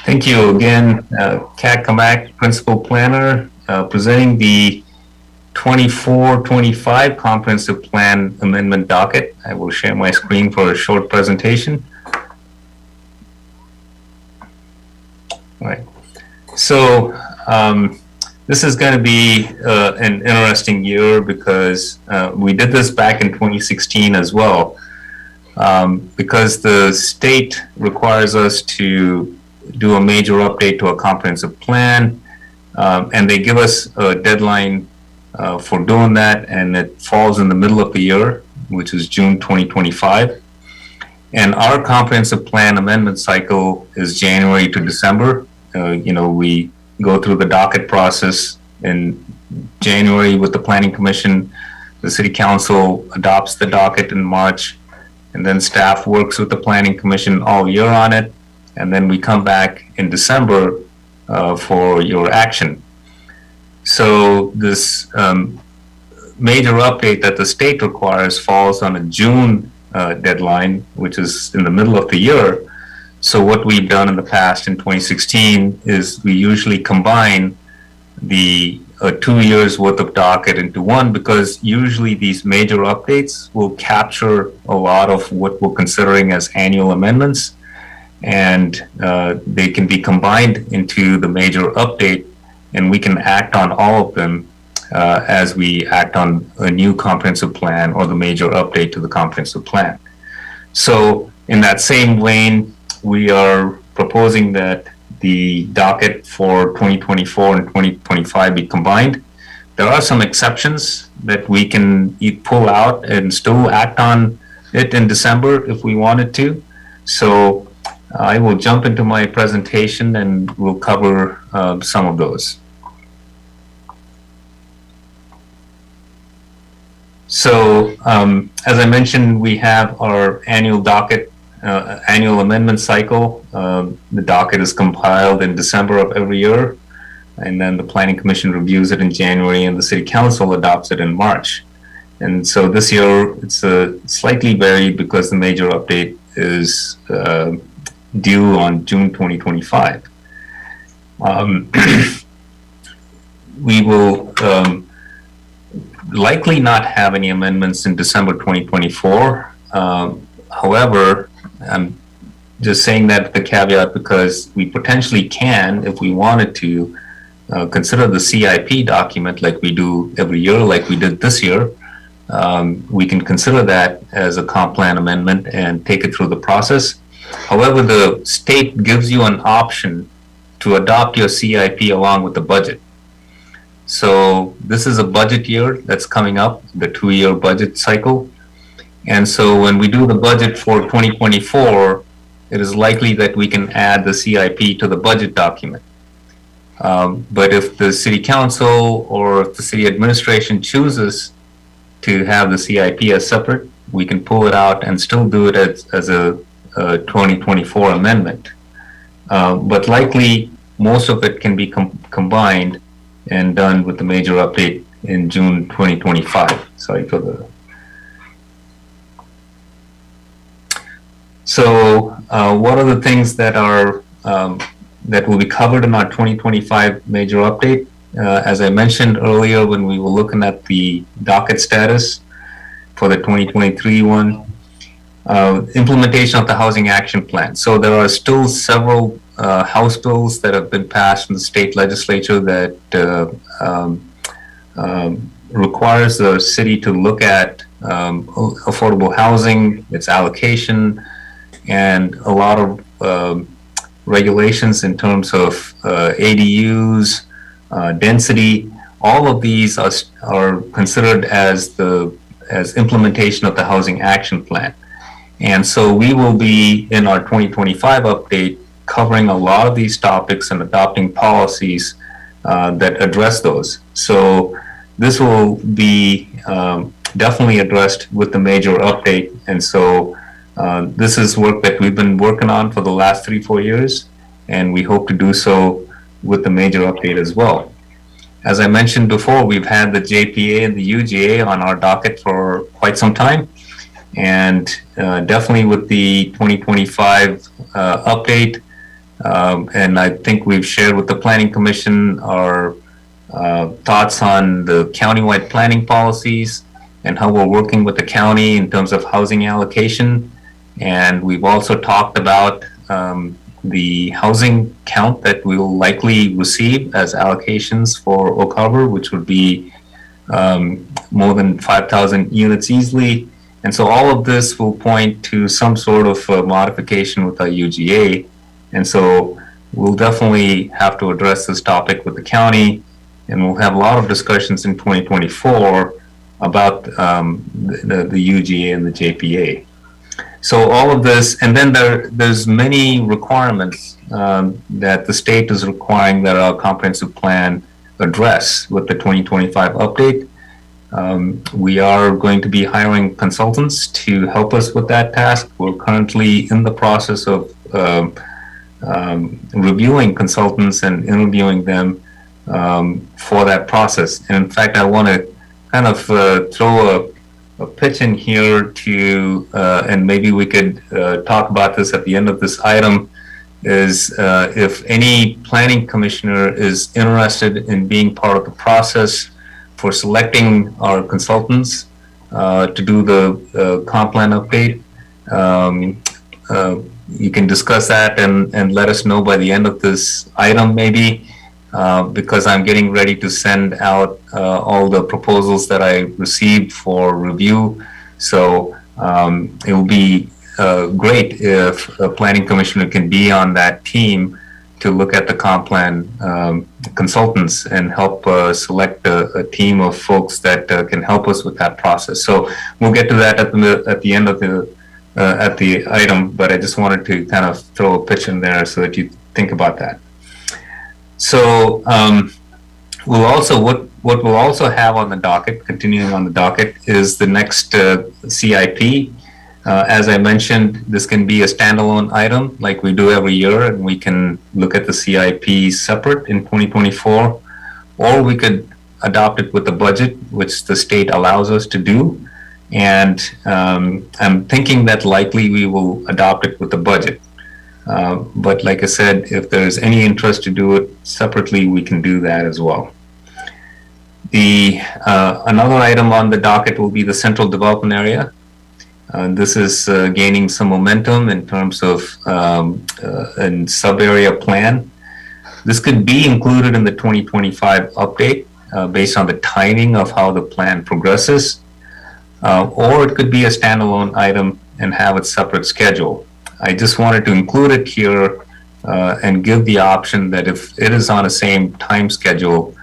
Thank you again, Kat Kamak, Principal Planner, presenting the 24-25 Comprehensive Plan Amendment Docket. I will share my screen for a short presentation. All right. So this is going to be an interesting year because we did this back in 2016 as well. Because the state requires us to do a major update to a comprehensive plan, and they give us a deadline for doing that, and it falls in the middle of the year, which is June 2025. And our comprehensive plan amendment cycle is January to December. We go through the docket process in January with the Planning Commission. The City Council adopts the docket in March, and then staff works with the Planning Commission all year on it. And then we come back in December for your action. So this major update that the state requires falls on a June deadline, which is in the middle of the year. So what we've done in the past in 2016 is we usually combine the 2 years worth of docket into one, because usually these major updates will capture a lot of what we're considering as annual amendments, and they can be combined into the major update, and we can act on all of them as we act on a new comprehensive plan or the major update to the comprehensive plan. So in that same vein, we are proposing that the docket for 2024 and 2025 be combined. There are some exceptions that we can pull out and still act on it in December if we wanted to. So I will jump into my presentation and we'll cover some of those. So as I mentioned, we have our annual docket, annual amendment cycle. The docket is compiled in December of every year, and then the Planning Commission reviews it in January and the City Council adopts it in March. And so this year it's slightly varied because the major update is due on June 2025. We will likely not have any amendments in December 2024. However, I'm just saying that with the caveat because we potentially can, if we wanted to, consider the CIP document like we do every year, like we did this year. We can consider that as a comp plan amendment and take it through the process. However, the state gives you an option to adopt your CIP along with the budget. So this is a budget year that's coming up, the 2-year budget cycle. And so when we do the budget for 2024, it is likely that we can add the CIP to the budget document. But if the city council or if the city administration chooses to have the CIP as separate, we can pull it out and still do it as a 2024 amendment. But likely, most of it can be combined and done with the major update in June 2025. Sorry for the... So what are the things that are that will be covered in our 2025 major update? As I mentioned earlier, when we were looking at the docket status for the 2023 one, implementation of the Housing Action Plan. So there are still several House bills that have been passed in the state legislature that requires the city to look at affordable housing, its allocation, and a lot of regulations in terms of ADUs, density. All of these are considered as implementation of the Housing Action Plan. And so we will be, in our 2025 update, covering a lot of these topics and adopting policies that address those. So this will be definitely addressed with the major update. And so this is work that we've been working on for the last 3-4 years, and we hope to do so with the major update as well. As I mentioned before, we've had the JPA and the UGA on our docket for quite some time, and definitely with the 2025 update, and I think we've shared with the Planning Commission our thoughts on the countywide planning policies and how we're working with the county in terms of housing allocation. And we've also talked about the housing count that we will likely receive as allocations for Oak Harbor, which would be more than 5,000 units easily. And so all of this will point to some sort of modification with our UGA. And so we'll definitely have to address this topic with the county, and we'll have a lot of discussions in 2024 about the UGA and the JPA. So all of this, and then there's many requirements that the state is requiring that our comprehensive plan address with the 2025 update. We are going to be hiring consultants to help us with that task. We're currently in the process of reviewing consultants and interviewing them for that process. And in fact, I want to kind of throw a pitch in here to, and maybe we could talk about this at the end of this item, is if any planning commissioner is interested in being part of the process for selecting our consultants to do the comp plan update, you can discuss that and let us know by the end of this item maybe, because I'm getting ready to send out all the proposals that I received for review. So it will be great if a planning commissioner can be on that team to look at the comp plan consultants and help select a team of folks that can help us with that process. So we'll get to that at the end of the item, but I just wanted to kind of throw a pitch in there so that you think about that. So we'll also, what we'll also have on the docket, continuing on the docket, is the next CIP. As I mentioned, this can be a standalone item like we do every year, and we can look at the CIP separate in 2024, or we could adopt it with the budget, which the state allows us to do. And I'm thinking that likely we will adopt it with the budget. But like I said, if there's any interest to do it separately, we can do that as well. Another item on the docket will be the central development area. This is gaining some momentum in terms of a sub-area plan. This could be included in the 2025 update based on the timing of how the plan progresses, or it could be a standalone item and have its separate schedule. I just wanted to include it here and give the option that if it is on the same time schedule,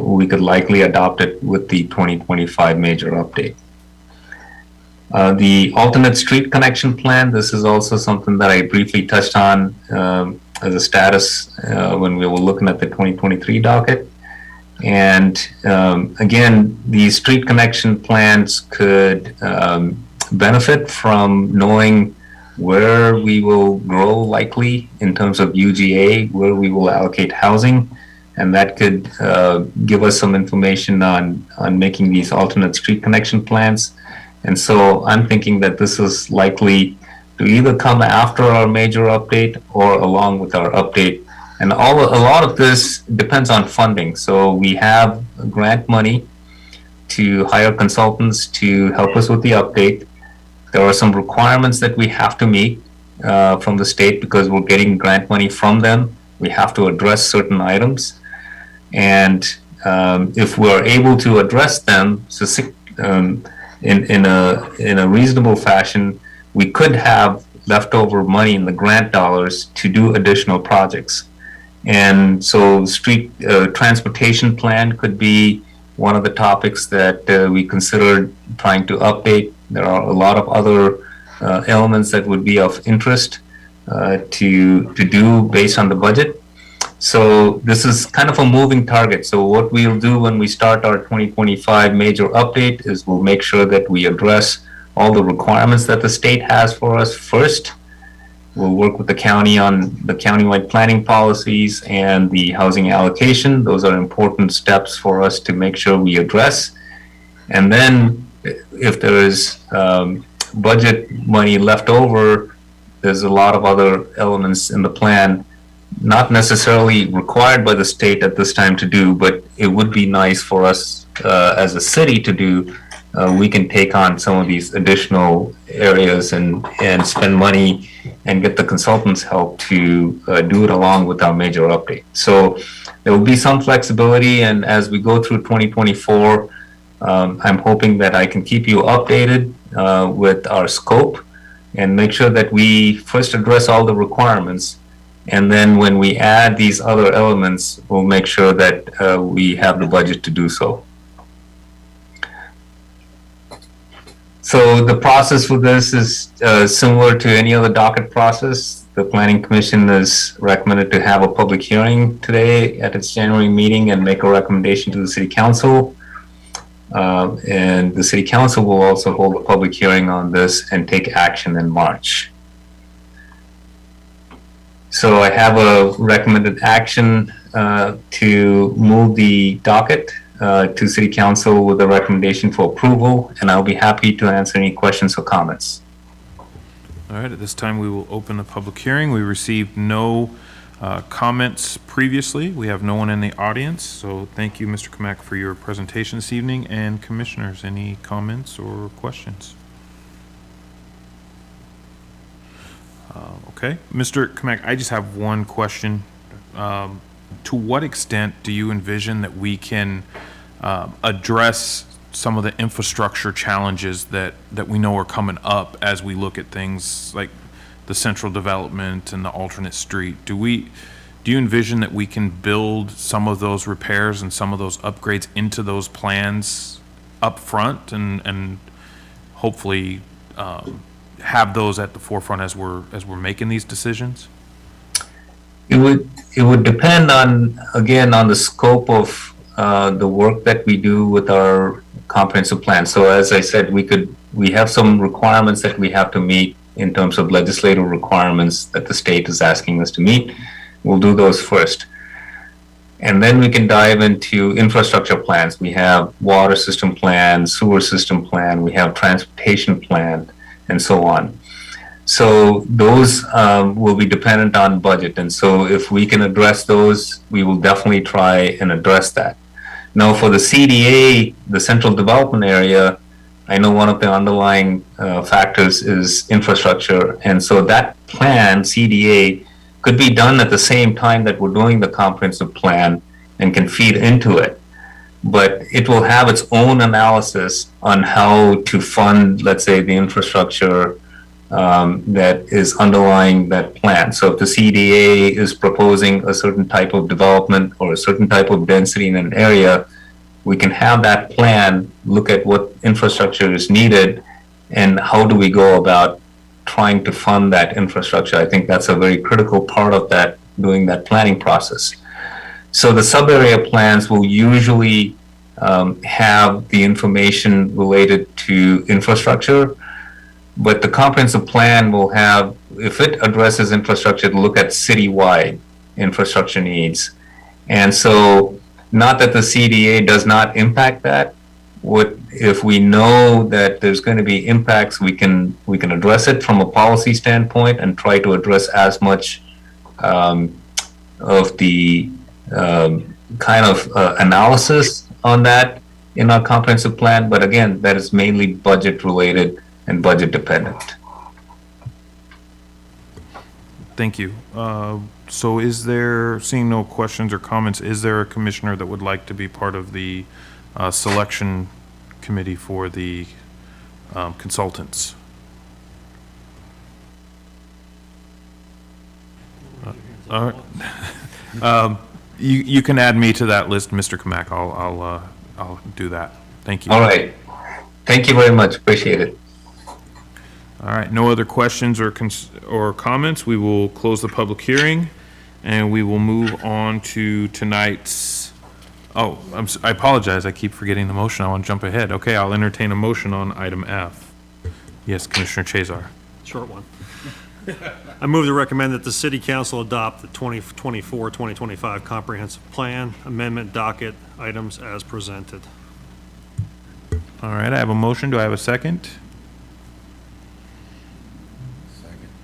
we could likely adopt it with the 2025 major update. The alternate street connection plan, this is also something that I briefly touched on as a status when we were looking at the 2023 docket. And again, these street connection plans could benefit from knowing where we will grow likely in terms of UGA, where we will allocate housing, and that could give us some information on making these alternate street connection plans. And so I'm thinking that this is likely to either come after our major update or along with our update. And a lot of this depends on funding. So we have grant money to hire consultants to help us with the update. There are some requirements that we have to meet from the state because we're getting grant money from them. We have to address certain items. And if we're able to address them in a reasonable fashion, we could have leftover money in the grant dollars to do additional projects. And so street transportation plan could be one of the topics that we considered trying to update. There are a lot of other elements that would be of interest to do based on the budget. So this is kind of a moving target. So what we'll do when we start our 2025 major update is we'll make sure that we address all the requirements that the state has for us first. We'll work with the county on the countywide planning policies and the housing allocation. Those are important steps for us to make sure we address. And then if there is budget money left over, there's a lot of other elements in the plan, not necessarily required by the state at this time to do, but it would be nice for us as a city to do. We can take on some of these additional areas and spend money and get the consultants' help to do it along with our major update. So there will be some flexibility, and as we go through 2024, I'm hoping that I can keep you updated with our scope and make sure that we first address all the requirements. And then when we add these other elements, we'll make sure that we have the budget to do so. So the process for this is similar to any other docket process. The Planning Commission is recommended to have a public hearing today at its January meeting and make a recommendation to the City Council. And the City Council will also hold a public hearing on this and take action in March. So I have a recommended action to move the docket to City Council with a recommendation for approval, and I'll be happy to answer any questions or comments. All right, at this time, we will open the public hearing. We received no comments previously. We have no one in the audience, so thank you, Mr. Kamak, for your presentation this evening. And commissioners, any comments or questions? Okay, Mr. Kamak, I just have one question. To what extent do you envision that we can address some of the infrastructure challenges that we know are coming up as we look at things like the central development and the alternate street? Do you envision that we can build some of those repairs and some of those upgrades into those plans up front and hopefully have those at the forefront as we're making these decisions? It would depend on the scope of the work that we do with our comprehensive plan. So as I said, we have some requirements that we have to meet in terms of legislative requirements that the state is asking us to meet. We'll do those first. And then we can dive into infrastructure plans. We have water system plan, sewer system plan, we have transportation plan, and so on. So those will be dependent on budget. And so if we can address those, we will definitely try and address that. Now for the CDA, the Central Development Area, I know one of the underlying factors is infrastructure. And so that plan, CDA, could be done at the same time that we're doing the comprehensive plan and can feed into it. But it will have its own analysis on how to fund, let's say, the infrastructure that is underlying that plan. So if the CDA is proposing a certain type of development or a certain type of density in an area, we can have that plan look at what infrastructure is needed and how do we go about trying to fund that infrastructure. I think that's a very critical part of that, doing that planning process. So the sub-area plans will usually have the information related to infrastructure, but the comprehensive plan will have, if it addresses infrastructure, to look at citywide infrastructure needs. And so, not that the CDA does not impact that. If we know that there's going to be impacts, we can address it from a policy standpoint and try to address as much of the kind of analysis on that in our comprehensive plan. But again, that is mainly budget related and budget dependent. Thank you. So is there, seeing no questions or comments, is there a commissioner that would like to be part of the selection committee for the consultants? All right. You can add me to that list, Mr. Kamak. I'll do that. Thank you. All right. Thank you very much. Appreciate it. All right, no other questions or comments. We will close the public hearing, and we will move on to tonight's, I apologize, I keep forgetting the motion. I want to jump ahead. Okay, I'll entertain a motion on item F. Yes, Commissioner Chazar. Short one. I move to recommend that the City Council adopt the 2024-2025 Comprehensive Plan Amendment Docket items as presented. All right, I have a motion. Do I have a second?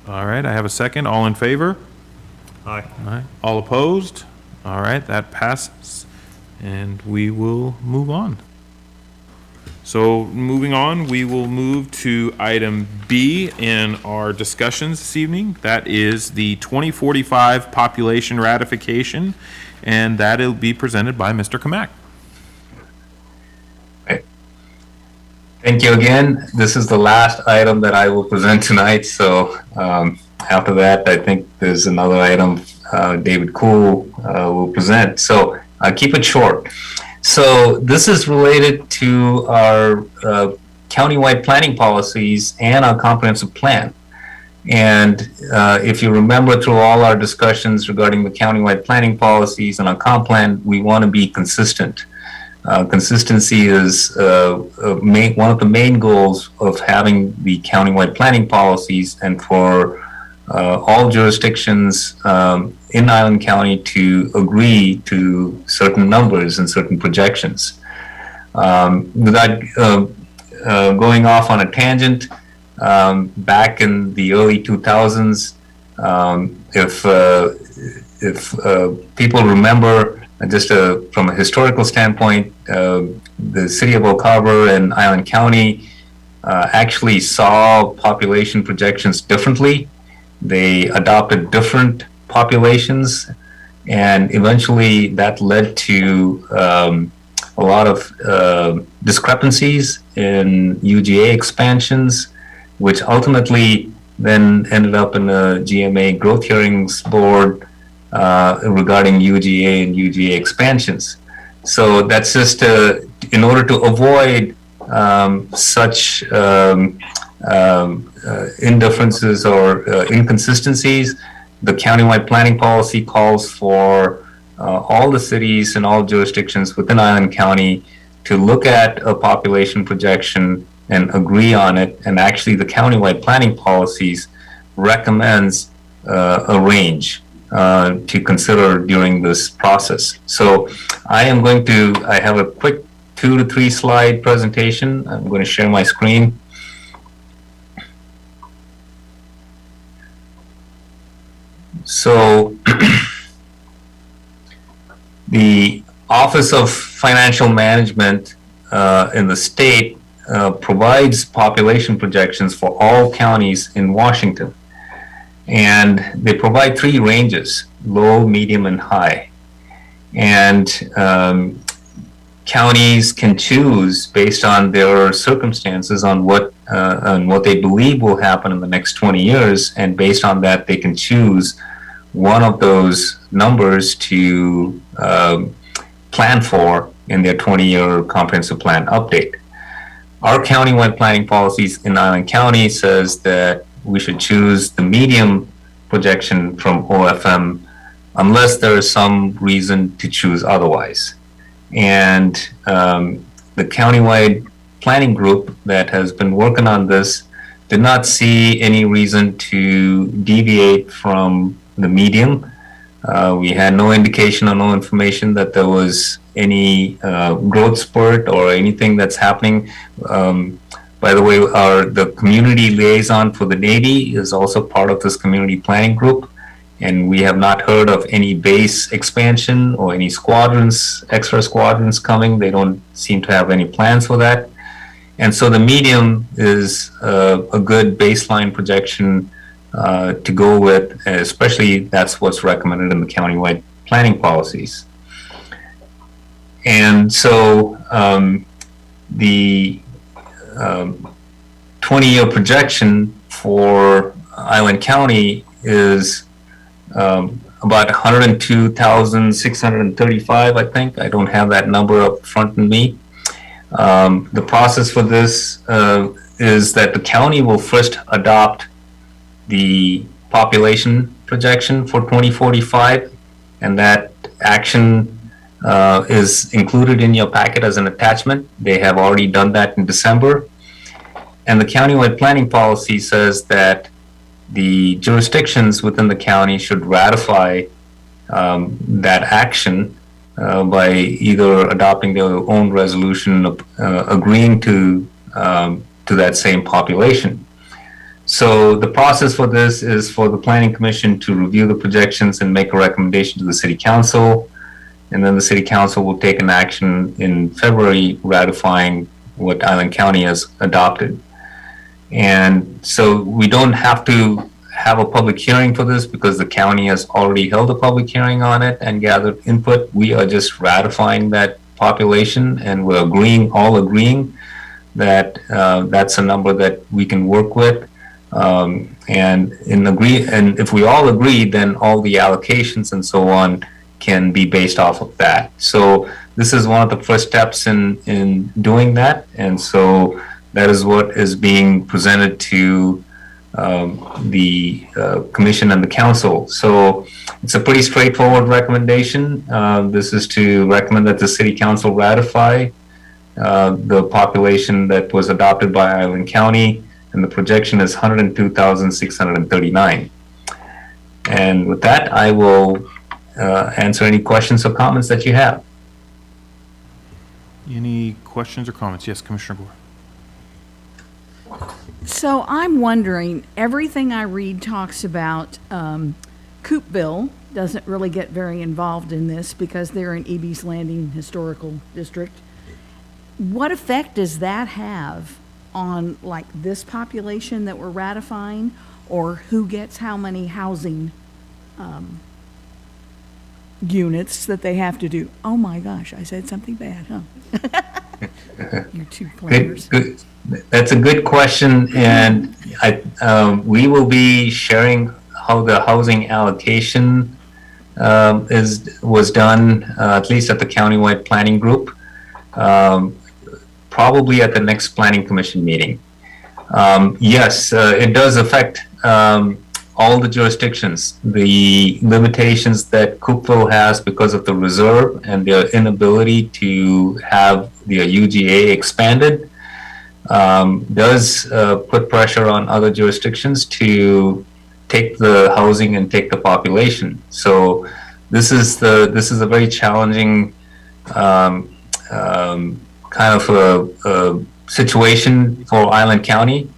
All right, I have a second. All in favor? Aye. All right. All opposed? All right, that passes. And we will move on. So moving on, we will move to item B in our discussions this evening. That is the 2045 Population Ratification, and that'll be presented by Mr. Kamak. Thank you again. This is the last item that I will present tonight. So after that, I think there's another item David Cool will present. So I'll keep it short. So this is related to our countywide planning policies and our comprehensive plan. And if you remember through all our discussions regarding the countywide planning policies and our comp plan, we want to be consistent. Consistency is one of the main goals of having the countywide planning policies, and for all jurisdictions in Island County to agree to certain numbers and certain projections. Without going off on a tangent, back in the early 2000s, if people remember, just from a historical standpoint, the city of Oak Harbor and Island County actually saw population projections differently. They adopted different populations, and eventually that led to a lot of discrepancies in UGA expansions, which ultimately then ended up in the GMA Growth Hearings Board regarding UGA and UGA expansions. So that's just in order to avoid such indifferences or inconsistencies, the countywide planning policy calls for all the cities and all jurisdictions within Island County to look at a population projection and agree on it. And actually the countywide planning policies recommends a range to consider during this process. So I have a quick 2 to 3 slide presentation. I'm going to share my screen. So the Office of Financial Management in the state provides population projections for all counties in Washington. And they provide 3 ranges: low, medium, and high. And counties can choose based on their circumstances on what they believe will happen in the next 20 years. And based on that, they can choose one of those numbers to plan for in their 20-year comprehensive plan update. our countywide planning policies in Island County says that we should choose the medium projection from OFM unless there is some reason to choose otherwise. And the countywide planning group that has been working on this did not see any reason to deviate from the medium. We had no indication or no information that there was any growth spurt or anything that's happening. By the way, the community liaison for the Navy is also part of this community planning group, and we have not heard of any base expansion or any squadrons, extra squadrons coming. They don't seem to have any plans for that. And so the medium is a good baseline projection to go with, especially that's what's recommended in the countywide planning policies. And so the 20-year projection for Island County is about 102,635, I think. I don't have that number up front in me. The process for this is that the county will first adopt the population projection for 2045, and that action is included in your packet as an attachment. They have already done that in December. And the countywide planning policy says that the jurisdictions within the county should ratify that action by either adopting their own resolution agreeing to that same population. So the process for this is for the Planning Commission to review the projections and make a recommendation to the City Council, and then the City Council will take an action in February ratifying what Island County has adopted. And so we don't have to have a public hearing for this because the county has already held a public hearing on it and gathered input. We are just ratifying that population, and we're all agreeing that that's a number that we can work with. And if we all agree, then all the allocations and so on can be based off of that. So this is one of the first steps in doing that, and so that is what is being presented to the commission and the council. So it's a pretty straightforward recommendation. This is to recommend that the City Council ratify the population that was adopted by Island County, and the projection is 102,639. And with that, I will answer any questions or comments that you have. Any questions or comments? Yes, Commissioner Gore. So I'm wondering, everything I read talks about Coopville doesn't really get very involved in this because they're in Eby's Landing Historical District. What effect does that have on like this population that we're ratifying, or who gets how many housing units that they have to do? Oh my gosh, I said something bad, huh? You two players. Good. That's a good question, and we will be sharing how the housing allocation was done, at least at the countywide planning group, probably at the next planning commission meeting. Yes, it does affect all the jurisdictions. The limitations that Coopville has because of the reserve and their inability to have their UGA expanded does put pressure on other jurisdictions to take the housing and take the population. So this is a very challenging kind of a situation for Island County,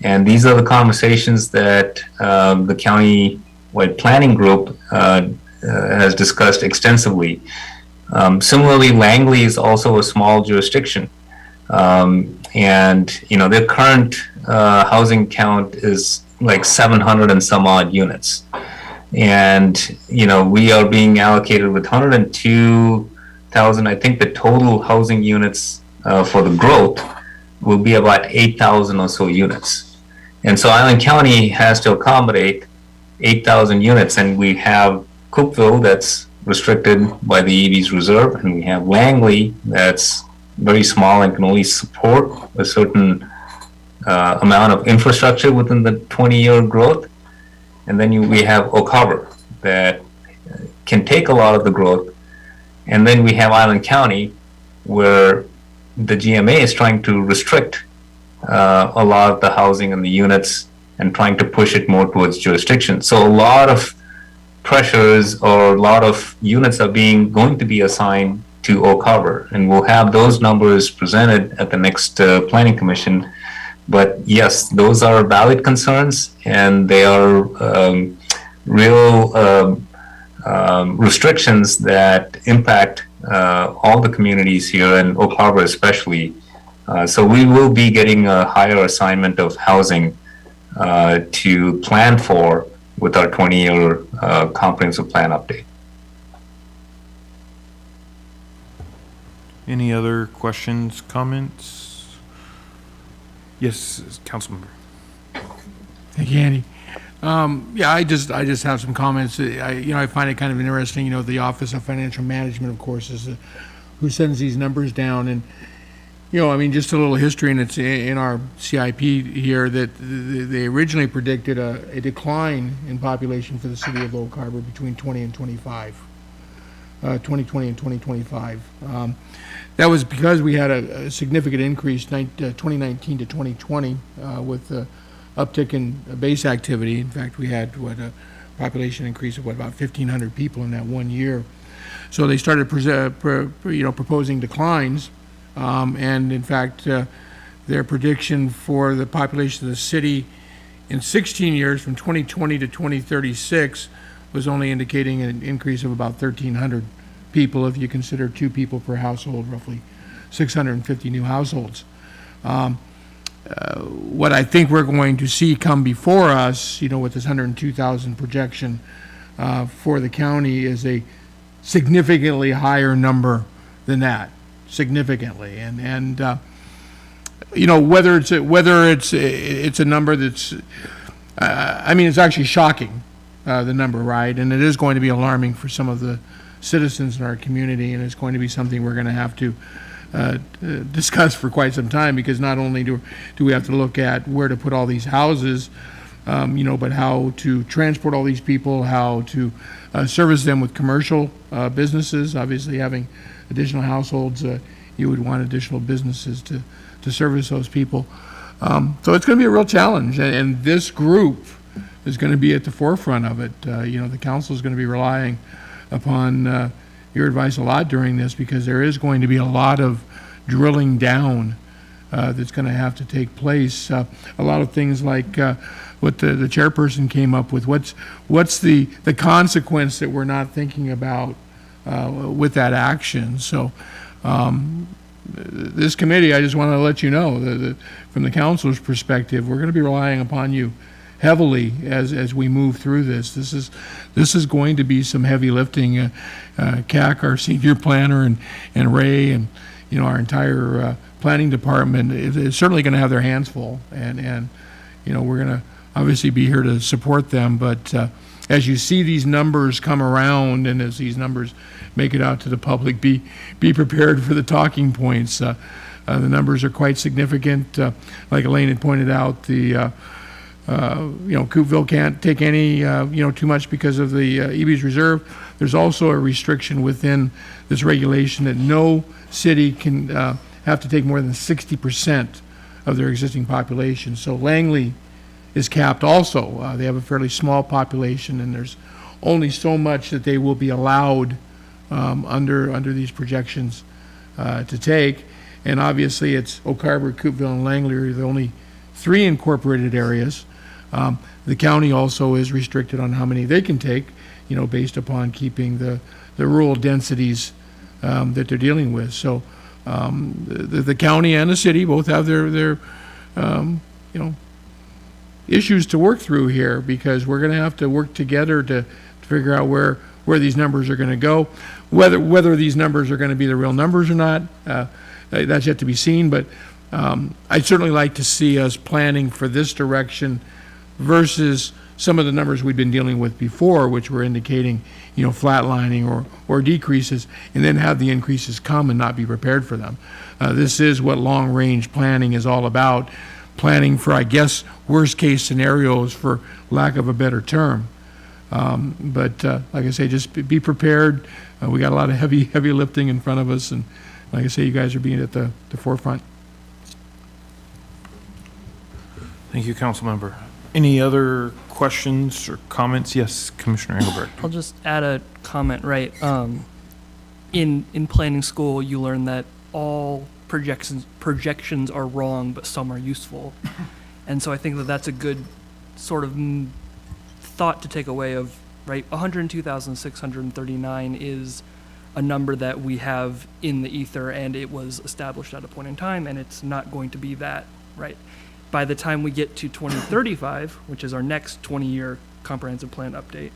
and these are the conversations that the county-wide planning group has discussed extensively. Similarly, Langley is also a small jurisdiction. And their current housing count is like 700 and some odd units, and we are being allocated with 102,000. I think the total housing units for the growth will be about 8,000 or so units, and so Island County has to accommodate 8,000 units, and we have Coopville that's restricted by the EV's reserve, and we have Langley that's very small and can only support a certain amount of infrastructure within the 20-year growth. And then we have Oak Harbor that can take a lot of the growth. And then we have Island County, where the GMA is trying to restrict a lot of the housing and the units and trying to push it more towards jurisdiction. So a lot of pressures or a lot of units are going to be assigned to Oak Harbor, and we'll have those numbers presented at the next Planning Commission. But yes, those are valid concerns, and they are real restrictions that impact all the communities here, and Oak Harbor especially. So we will be getting a higher assignment of housing to plan for with our 20-year comprehensive plan update. Any other questions, comments? Yes, Councilmember. Thank you, Andy. Yeah, I just have some comments. I find it kind of interesting, the Office of Financial Management, of course, is who sends these numbers down. And, just a little history, and it's in our CIP here, that they originally predicted a decline in population for the city of Oak Harbor between 2020 and 2025. That was because we had a significant increase 2019 to 2020 with the uptick in base activity. In fact, we had a population increase of about 1,500 people in that 1 year. So they started proposing declines, and in fact, their prediction for the population of the city in 16 years, from 2020 to 2036, was only indicating an increase of about 1,300 people, if you consider 2 people per household, roughly 650 new households. What I think we're going to see come before us, with this 102,000 projection for the county, is a significantly higher number than that, significantly. And whether it's a number that's, it's actually shocking, the number, right? And it is going to be alarming for some of the citizens in our community, and it's going to be something we're going to have to discuss for quite some time, because not only do we have to look at where to put all these houses, but how to transport all these people, how to service them with commercial businesses. Obviously, having additional households, you would want additional businesses to service those people. So it's going to be a real challenge, and this group is going to be at the forefront of it. The council is going to be relying upon your advice a lot during this, because there is going to be a lot of drilling down that's going to have to take place. A lot of things like what the chairperson came up with. What's the consequence that we're not thinking about with that action? So this committee, I just want to let you know that from the council's perspective, we're going to be relying upon you heavily as we move through this. This is going to be some heavy lifting. CAC, our senior planner, and Ray, and our entire planning department is certainly going to have their hands full, and we're going to obviously be here to support them. But as you see these numbers come around, and as these numbers make it out to the public, be prepared for the talking points. The numbers are quite significant. Like Elaine had pointed out, the Coopville can't take any, too much because of the EB's reserve. There's also a restriction within this regulation that no city can have to take more than 60% of their existing population. So Langley is capped also. They have a fairly small population, and there's only so much that they will be allowed under these projections to take. And obviously, it's Oak Harbor, Coopville, and Langley are the only 3 incorporated areas. The county also is restricted on how many they can take, based upon keeping the rural densities that they're dealing with. So the county and the city both have their issues to work through here, because we're going to have to work together to figure out where these numbers are going to go. Whether these numbers are going to be the real numbers or not, that's yet to be seen. But I'd certainly like to see us planning for this direction versus some of the numbers we've been dealing with before, which were indicating, flatlining or decreases, and then have the increases come and not be prepared for them. This is what long-range planning is all about, planning for, I guess, worst-case scenarios, for lack of a better term. But like I say, just be prepared. We got a lot of heavy lifting in front of us, and like I say, you guys are being at the forefront. Thank you, Councilmember. Any other questions or comments? Yes, Commissioner Engelbert. I'll just add a comment, right? In planning school, you learn that all projections are wrong, but some are useful. And so I think that that's a good sort of thought to take away of, right, 102,639 is a number that we have in the ether, and it was established at a point in time, and it's not going to be that, right? By the time we get to 2035, which is our next 20-year comprehensive plan update,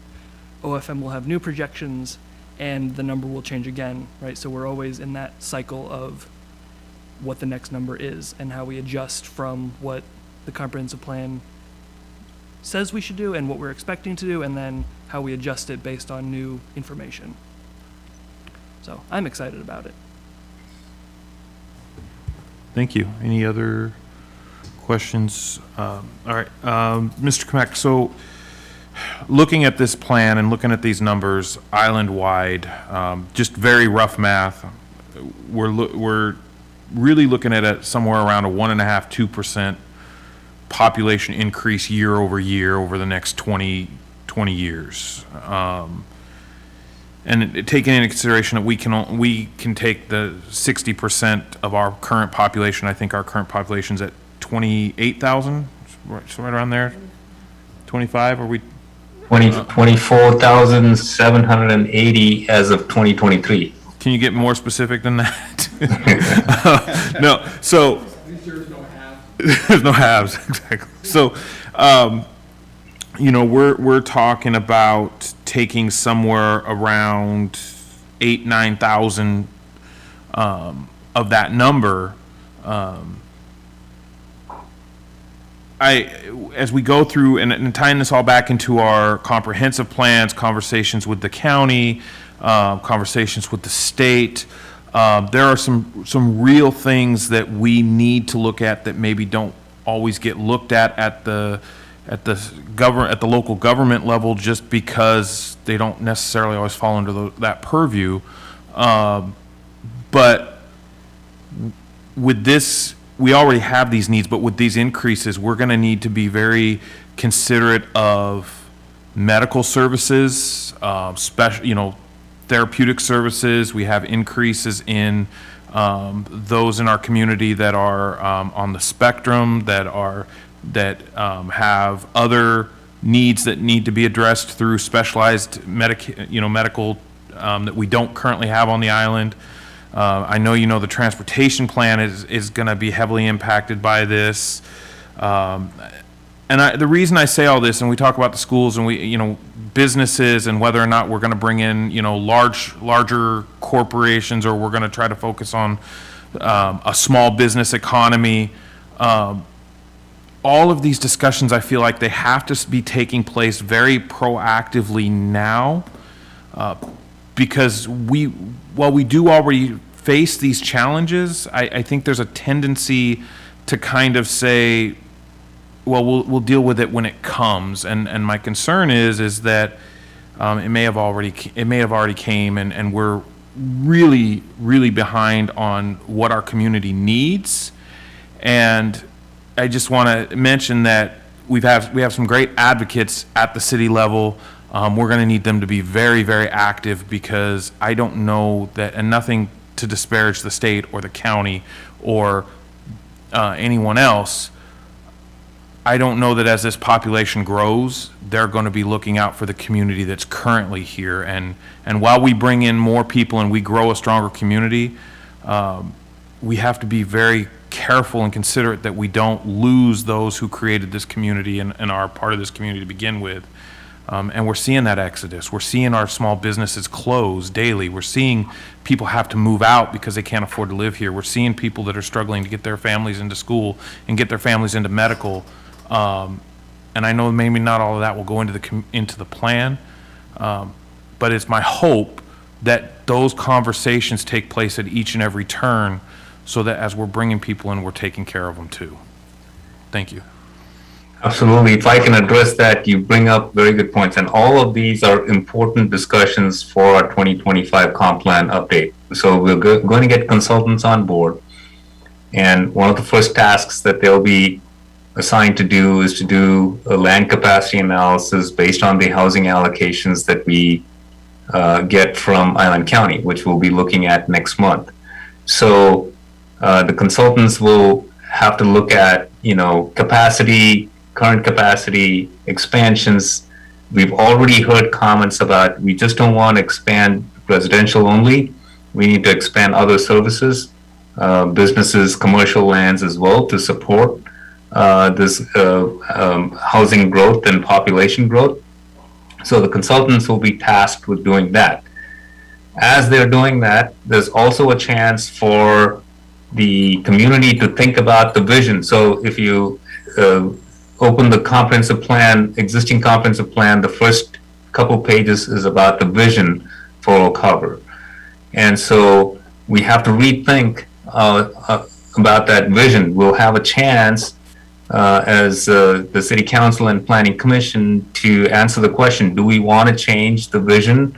OFM will have new projections, and the number will change again, right? So we're always in that cycle of what the next number is and how we adjust from what the comprehensive plan says we should do and what we're expecting to do, and then how we adjust it based on new information. So I'm excited about it. Thank you. Any other questions? All right, Mr. Kamek, so looking at this plan and looking at these numbers island-wide, just very rough math, we're really looking at it somewhere around a 1.5–2% population increase year over year over the next 20 years. And taking into consideration that we can take the 60% of our current population. I think our current population is at 28,000, so right around there. 25, are we? 24,780 as of 2023. Can you get more specific than that? No, so. There's no halves, exactly. So, we're talking about taking somewhere around 8,000–9,000 of that number. As we go through and tying this all back into our comprehensive plans, conversations with the county, conversations with the state, there are some real things that we need to look at that maybe don't always get looked at the local government level, just because they don't necessarily always fall under that purview. But with this, we already have these needs, but with these increases, we're going to need to be very considerate of medical services, therapeutic services. We have increases in those in our community that are on the spectrum, that have other needs that need to be addressed through specialized medical that we don't currently have on the island. I know the transportation plan is going to be heavily impacted by this. The reason I say all this, and we talk about the schools and businesses and whether or not we're going to bring in, larger corporations, or we're going to try to focus on a small business economy. All of these discussions, I feel like they have to be taking place very proactively now, because while we do already face these challenges, I think there's a tendency to kind of say, well, we'll deal with it when it comes, and my concern is that it may have already came, and we're really behind on what our community needs. And I just want to mention that we have some great advocates at the city level. We're going to need them to be very, very active, because I don't know that, and nothing to disparage the state or the county or anyone else, I don't know that as this population grows, they're going to be looking out for the community that's currently here. And while we bring in more people and we grow a stronger community, we have to be very careful and considerate that we don't lose those who created this community and are part of this community to begin with. And we're seeing that exodus. We're seeing our small businesses close daily. We're seeing people have to move out because they can't afford to live here. We're seeing people that are struggling to get their families into school and get their families into medical. and I know maybe not all of that will go into the plan, but it's my hope that those conversations take place at each and every turn, so that as we're bringing people in, we're taking care of them too. Thank you. Absolutely. If I can address that, you bring up very good points. And all of these are important discussions for our 2025 comp plan update. So we're going to get consultants on board. And one of the first tasks that they'll be assigned to do is to do a land capacity analysis based on the housing allocations that we get from Island County, which we'll be looking at next month. So the consultants will have to look at, capacity, current capacity, expansions. We've already heard comments about, we just don't want to expand residential only. We need to expand other services, businesses, commercial lands as well, to support this housing growth and population growth. So the consultants will be tasked with doing that. As they're doing that, there's also a chance for the community to think about the vision. So if you open the comprehensive plan, existing comprehensive plan, the first couple pages is about the vision for Oak Harbor. And so we have to rethink about that vision. We'll have a chance as the City Council and Planning Commission to answer the question, do we want to change the vision,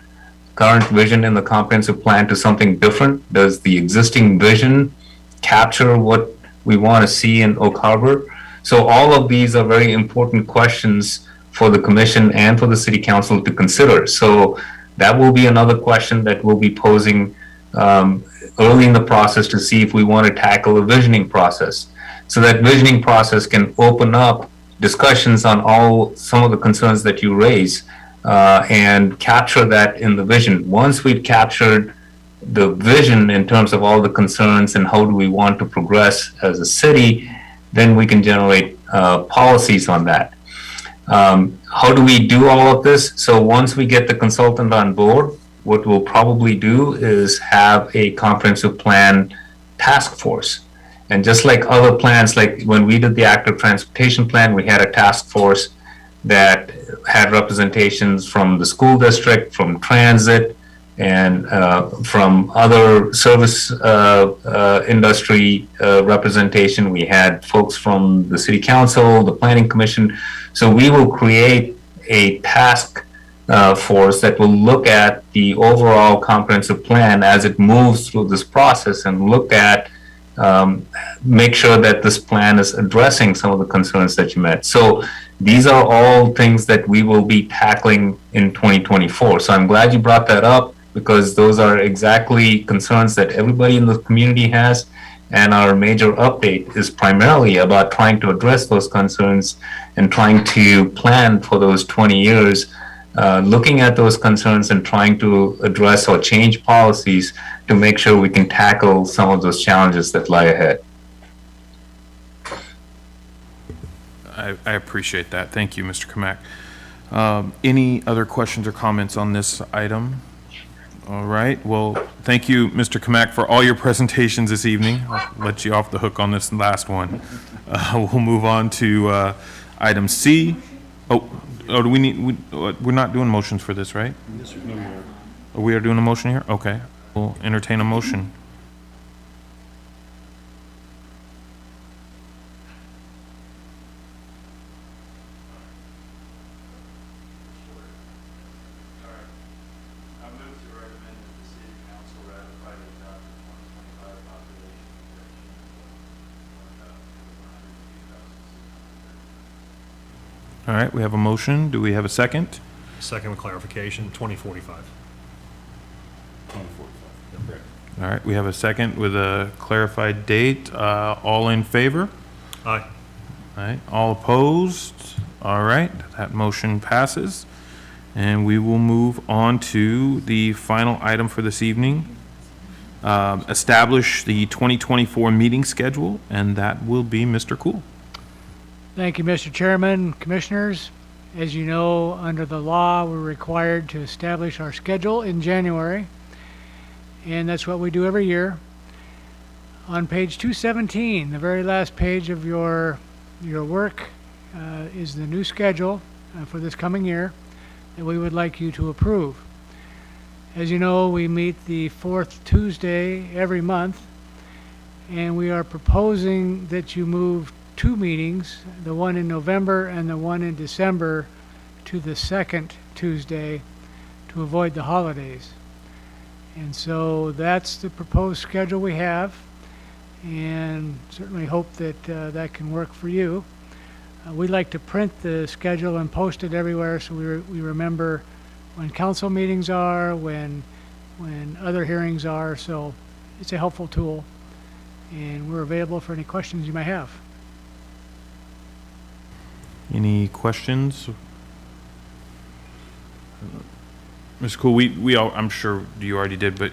current vision in the comprehensive plan, to something different? Does the existing vision capture what we want to see in Oak Harbor? So all of these are very important questions for the commission and for the City Council to consider. So that will be another question that we'll be posing early in the process to see if we want to tackle a visioning process. So that visioning process can open up discussions on some of the concerns that you raise and capture that in the vision. Once we've captured the vision in terms of all the concerns and how do we want to progress as a city, then we can generate policies on that. How do we do all of this? So once we get the consultant on board, what we'll probably do is have a comprehensive plan task force. And just like other plans, like when we did the active transportation plan, we had a task force that had representations from the school district, from transit, and from other service industry representation. We had folks from the City Council, the Planning Commission. So we will create a task force that will look at the overall comprehensive plan as it moves through this process and look at, make sure that this plan is addressing some of the concerns that you met. So these are all things that we will be tackling in 2024. So I'm glad you brought that up, because those are exactly concerns that everybody in the community has. And our major update is primarily about trying to address those concerns and trying to plan for those 20 years, looking at those concerns and trying to address or change policies to make sure we can tackle some of those challenges that lie ahead. I appreciate that. Thank you, Mr. Kamak. Any other questions or comments on this item? All right. Well, thank you, Mr. Kamak, for all your presentations this evening. I'll let you off the hook on this last one. We'll move on to item C. Oh, do we need, we're not doing motions for this, right? Yes, we are. Oh, we are doing a motion here? Okay. We'll entertain a motion. All right, we have a motion. Do we have a second? Second with clarification, 2045. All right, we have a second with a clarified date. All in favor? Aye. All right, all opposed? All right, that motion passes. And we will move on to the final item for this evening. Establish the 2024 meeting schedule, and that will be Mr. Cool. Thank you, Mr. Chairman, Commissioners. As you know, under the law, we're required to establish our schedule in January, and that's what we do every year. On page 217, the very last page of your work is the new schedule for this coming year that we would like you to approve. As you know, we meet the fourth Tuesday every month, and we are proposing that you move 2 meetings, the one in November and the one in December, to the second Tuesday to avoid the holidays. And so that's the proposed schedule we have, and certainly hope that that can work for you. We'd like to print the schedule and post it everywhere so we remember when council meetings are, when other hearings are, so it's a helpful tool. And we're available for any questions you may have. Any questions? Mr. Cool, I'm sure you already did, but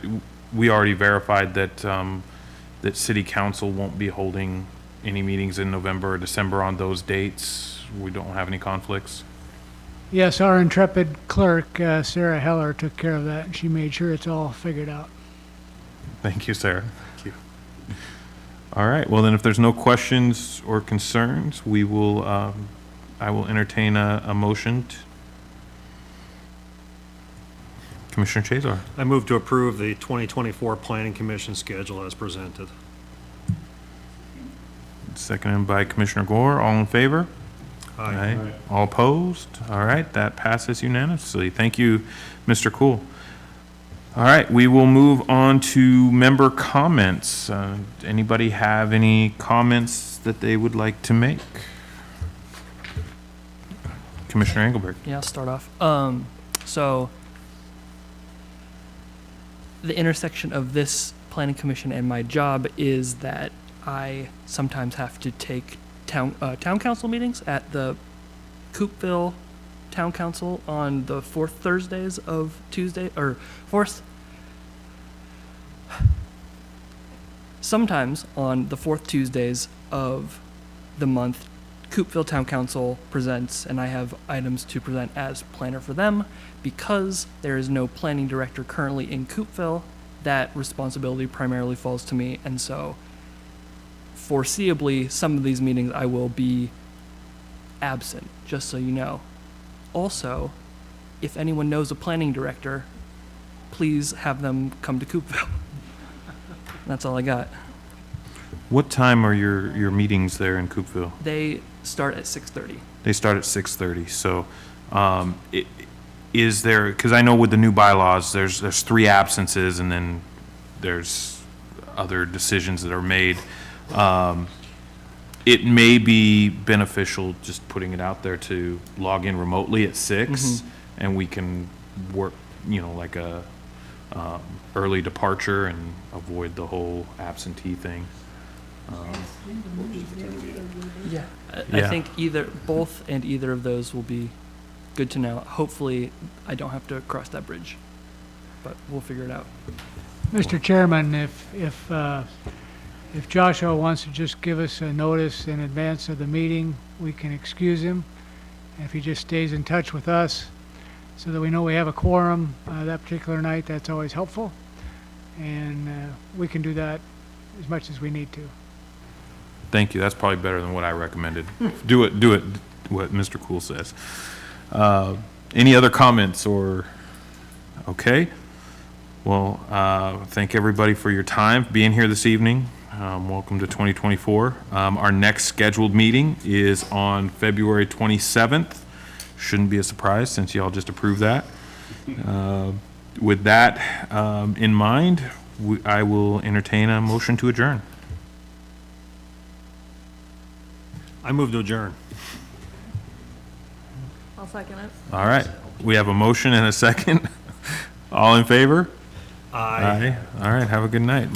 we already verified that, that city council won't be holding any meetings in November or December on those dates. We don't have any conflicts. Yes, our intrepid clerk, Sarah Heller, took care of that, and she made sure it's all figured out. Thank you, Sarah. Thank you. All right, well then, if there's no questions or concerns, we will, I will entertain a motion. Commissioner Chazar. I move to approve the 2024 Planning Commission schedule as presented. Seconded by Commissioner Gore. All in favor? Aye. All opposed? All right, that passes unanimously. Thank you, Mr. Cool. All right, we will move on to member comments. Anybody have any comments that they would like to make? Commissioner Engelberg. Yeah, I'll start off. So the intersection of this planning commission and my job is that I sometimes have to take town council meetings at the Coopville Town Council on the fourth Thursdays of Tuesday, or fourth. Sometimes on the fourth Tuesdays of the month, Coopville Town Council presents, and I have items to present as planner for them. Because there is no planning director currently in Coopville, that responsibility primarily falls to me, and so foreseeably, some of these meetings I will be absent, just so you know. Also, if anyone knows a planning director, please have them come to Coopville. That's all I got. What time are your meetings there in Coopville? They start at 6:30. They start at 6:30, so, is there, because I know with the new bylaws, there's 3 absences, and then there's other decisions that are made. It may be beneficial just putting it out there to log in remotely at 6, and we can work, like a early departure and avoid the whole absentee thing. Yeah. I Yeah. think both and either of those will be good to know. Hopefully, I don't have to cross that bridge, but we'll figure it out. Mr. Chairman, if Joshua wants to just give us a notice in advance of the meeting, we can excuse him. If he just stays in touch with us so that we know we have a quorum that particular night, that's always helpful. And we can do that as much as we need to. Thank you. That's probably better than what I recommended. Do it, what Mr. Cool says. Any other comments or, okay? Well, thank everybody for your time, being here this evening. Welcome to 2024. Our next scheduled meeting is on February 27th. Shouldn't be a surprise since y'all just approved that. With that in mind, I will entertain a motion to adjourn. I move to adjourn. I'll second it. All right, we have a motion and a second. All in favor? Aye. All right, have a good night.